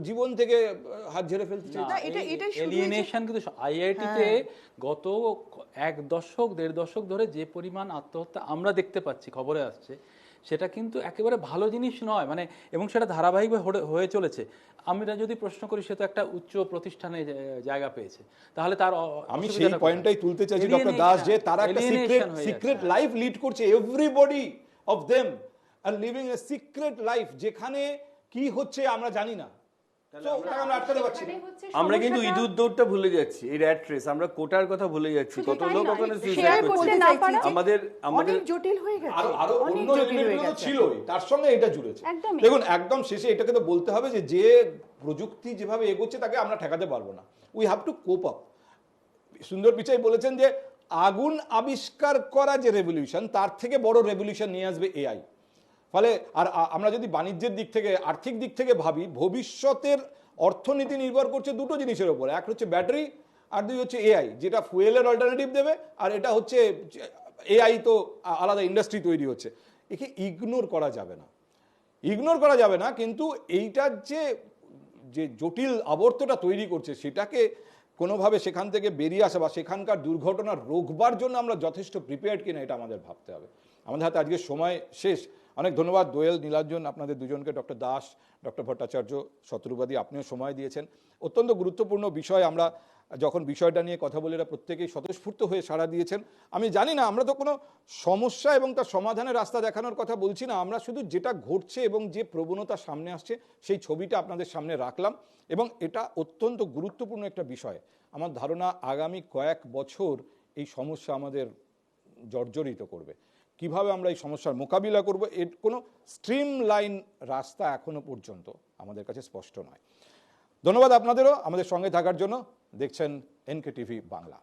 জীবন থেকে হাত ঝেড়ে ফেলতে চায়? না, এটা শুধু এলিয়েনেশন কিন্তু আইআইটিতে গত 1 দশক 1.5 দশক ধরে যে পরিমাণ আত্মহত্যা আমরা দেখতে পাচ্ছি, খবরে আসছে, সেটা কিন্তু একেবারে ভালো জিনিস নয়, মানে, এবং সেটা ধারাবাহিকভাবে হয়ে চলেছে। আমরা যদি প্রশ্ন করি, সে তো একটা উচ্চ প্রতিষ্ঠানে জায়গা পেয়েছে, তাহলে তার আমি সেই পয়েন্টটাই তুলতে চাইছি ডক্টর দাস, যে তারা একটা সিক্রেট লাইফ লিড করছে, everybody of them are living a secret life, যেখানে কি হচ্ছে আমরা জানি না। So, ওটাকে আমরা আটকাতে পারছি না। আমরা কিন্তু ইঁদুর দৌড়টা ভুলে যাচ্ছি, এই র্যাট রেস, আমরা কোটার কথা ভুলে যাচ্ছি। কত লোক ওখানে শেয়ার করতে না পারা আমাদের অনেক জটিল হয়ে গেছে, আরো অনেক অন্য জটিল হয়ে এলিমেন্টগুলো গেছে। ছিলই, তার সঙ্গে এটা জুড়েছে। একদমই। দেখুন, একদম শেষে এটাকে তো বলতে হবে যে প্রযুক্তি যেভাবে এগোচ্ছে তাকে আমরা ঠেকাতে পারবো না। We have two cope up. সুন্দর পিচাই বলেছেন যে আগুন আবিষ্কার করা যে রেভলিউশন, তার থেকে বড় রেভলিউশন নিয়ে আসবে এআই। ফলে আর আমরা যদি বাণিজ্যের দিক থেকে, আর্থিক দিক থেকে ভাবি, ভবিষ্যতের অর্থনীতি নির্ভর করছে দুটো জিনিসের উপর, এক হচ্ছে ব্যাটারি আর দুই হচ্ছে এআই, যেটা ফুয়েলের অল্টারনেটিভ দেবে, আর এটা হচ্ছে এআই তো আলাদা ইন্ডাস্ট্রি তৈরি হচ্ছে। একে ইগনোর করা যাবে না, ইগনোর করা যাবে না, কিন্তু এইটার যে জটিল আবর্তটা তৈরি করছে সেটাকে কোনোভাবে সেখান থেকে বেরিয়ে আসা বা সেখানকার দুর্ঘটনা রোকবার জন্য আমরা যথেষ্ট প্রিপেয়ার্ড কিনা, এটা আমাদের ভাবতে হবে। আমাদের হাতে আজকে সময় শেষ। অনেক ধন্যবাদ দোয়েল, নীলাঞ্জন, আপনাদের দুজনকে, ডক্টর দাস, ডক্টর ভট্টাচার্য, শতরূপাদি, আপনিও সময় দিয়েছেন। অত্যন্ত গুরুত্বপূর্ণ বিষয়, আমরা যখন বিষয়টা নিয়ে কথা বলে এরা প্রত্যেকেই স্বতঃস্ফূর্ত হয়ে সাড়া দিয়েছেন। আমি জানি না, আমরা তো কোনো সমস্যা এবং তার সমাধানের রাস্তা দেখানোর কথা বলছি না, আমরা শুধু যেটা ঘটছে এবং যে প্রবণতা সামনে আসছে সেই ছবিটা আপনাদের সামনে রাখলাম, এবং এটা অত্যন্ত গুরুত্বপূর্ণ একটা বিষয়। আমার ধারণা আগামী কয়েক বছর এই সমস্যা আমাদের জর্জরিত করবে। কিভাবে আমরা এই সমস্যার মোকাবিলা করব, এর কোনো স্ট্রিমলাইন রাস্তা এখনো পর্যন্ত আমাদের কাছে স্পষ্ট নয়। ধন্যবাদ আপনাদেরও আমাদের সঙ্গে থাকার জন্য। দেখছেন এনকে টিভি বাংলা।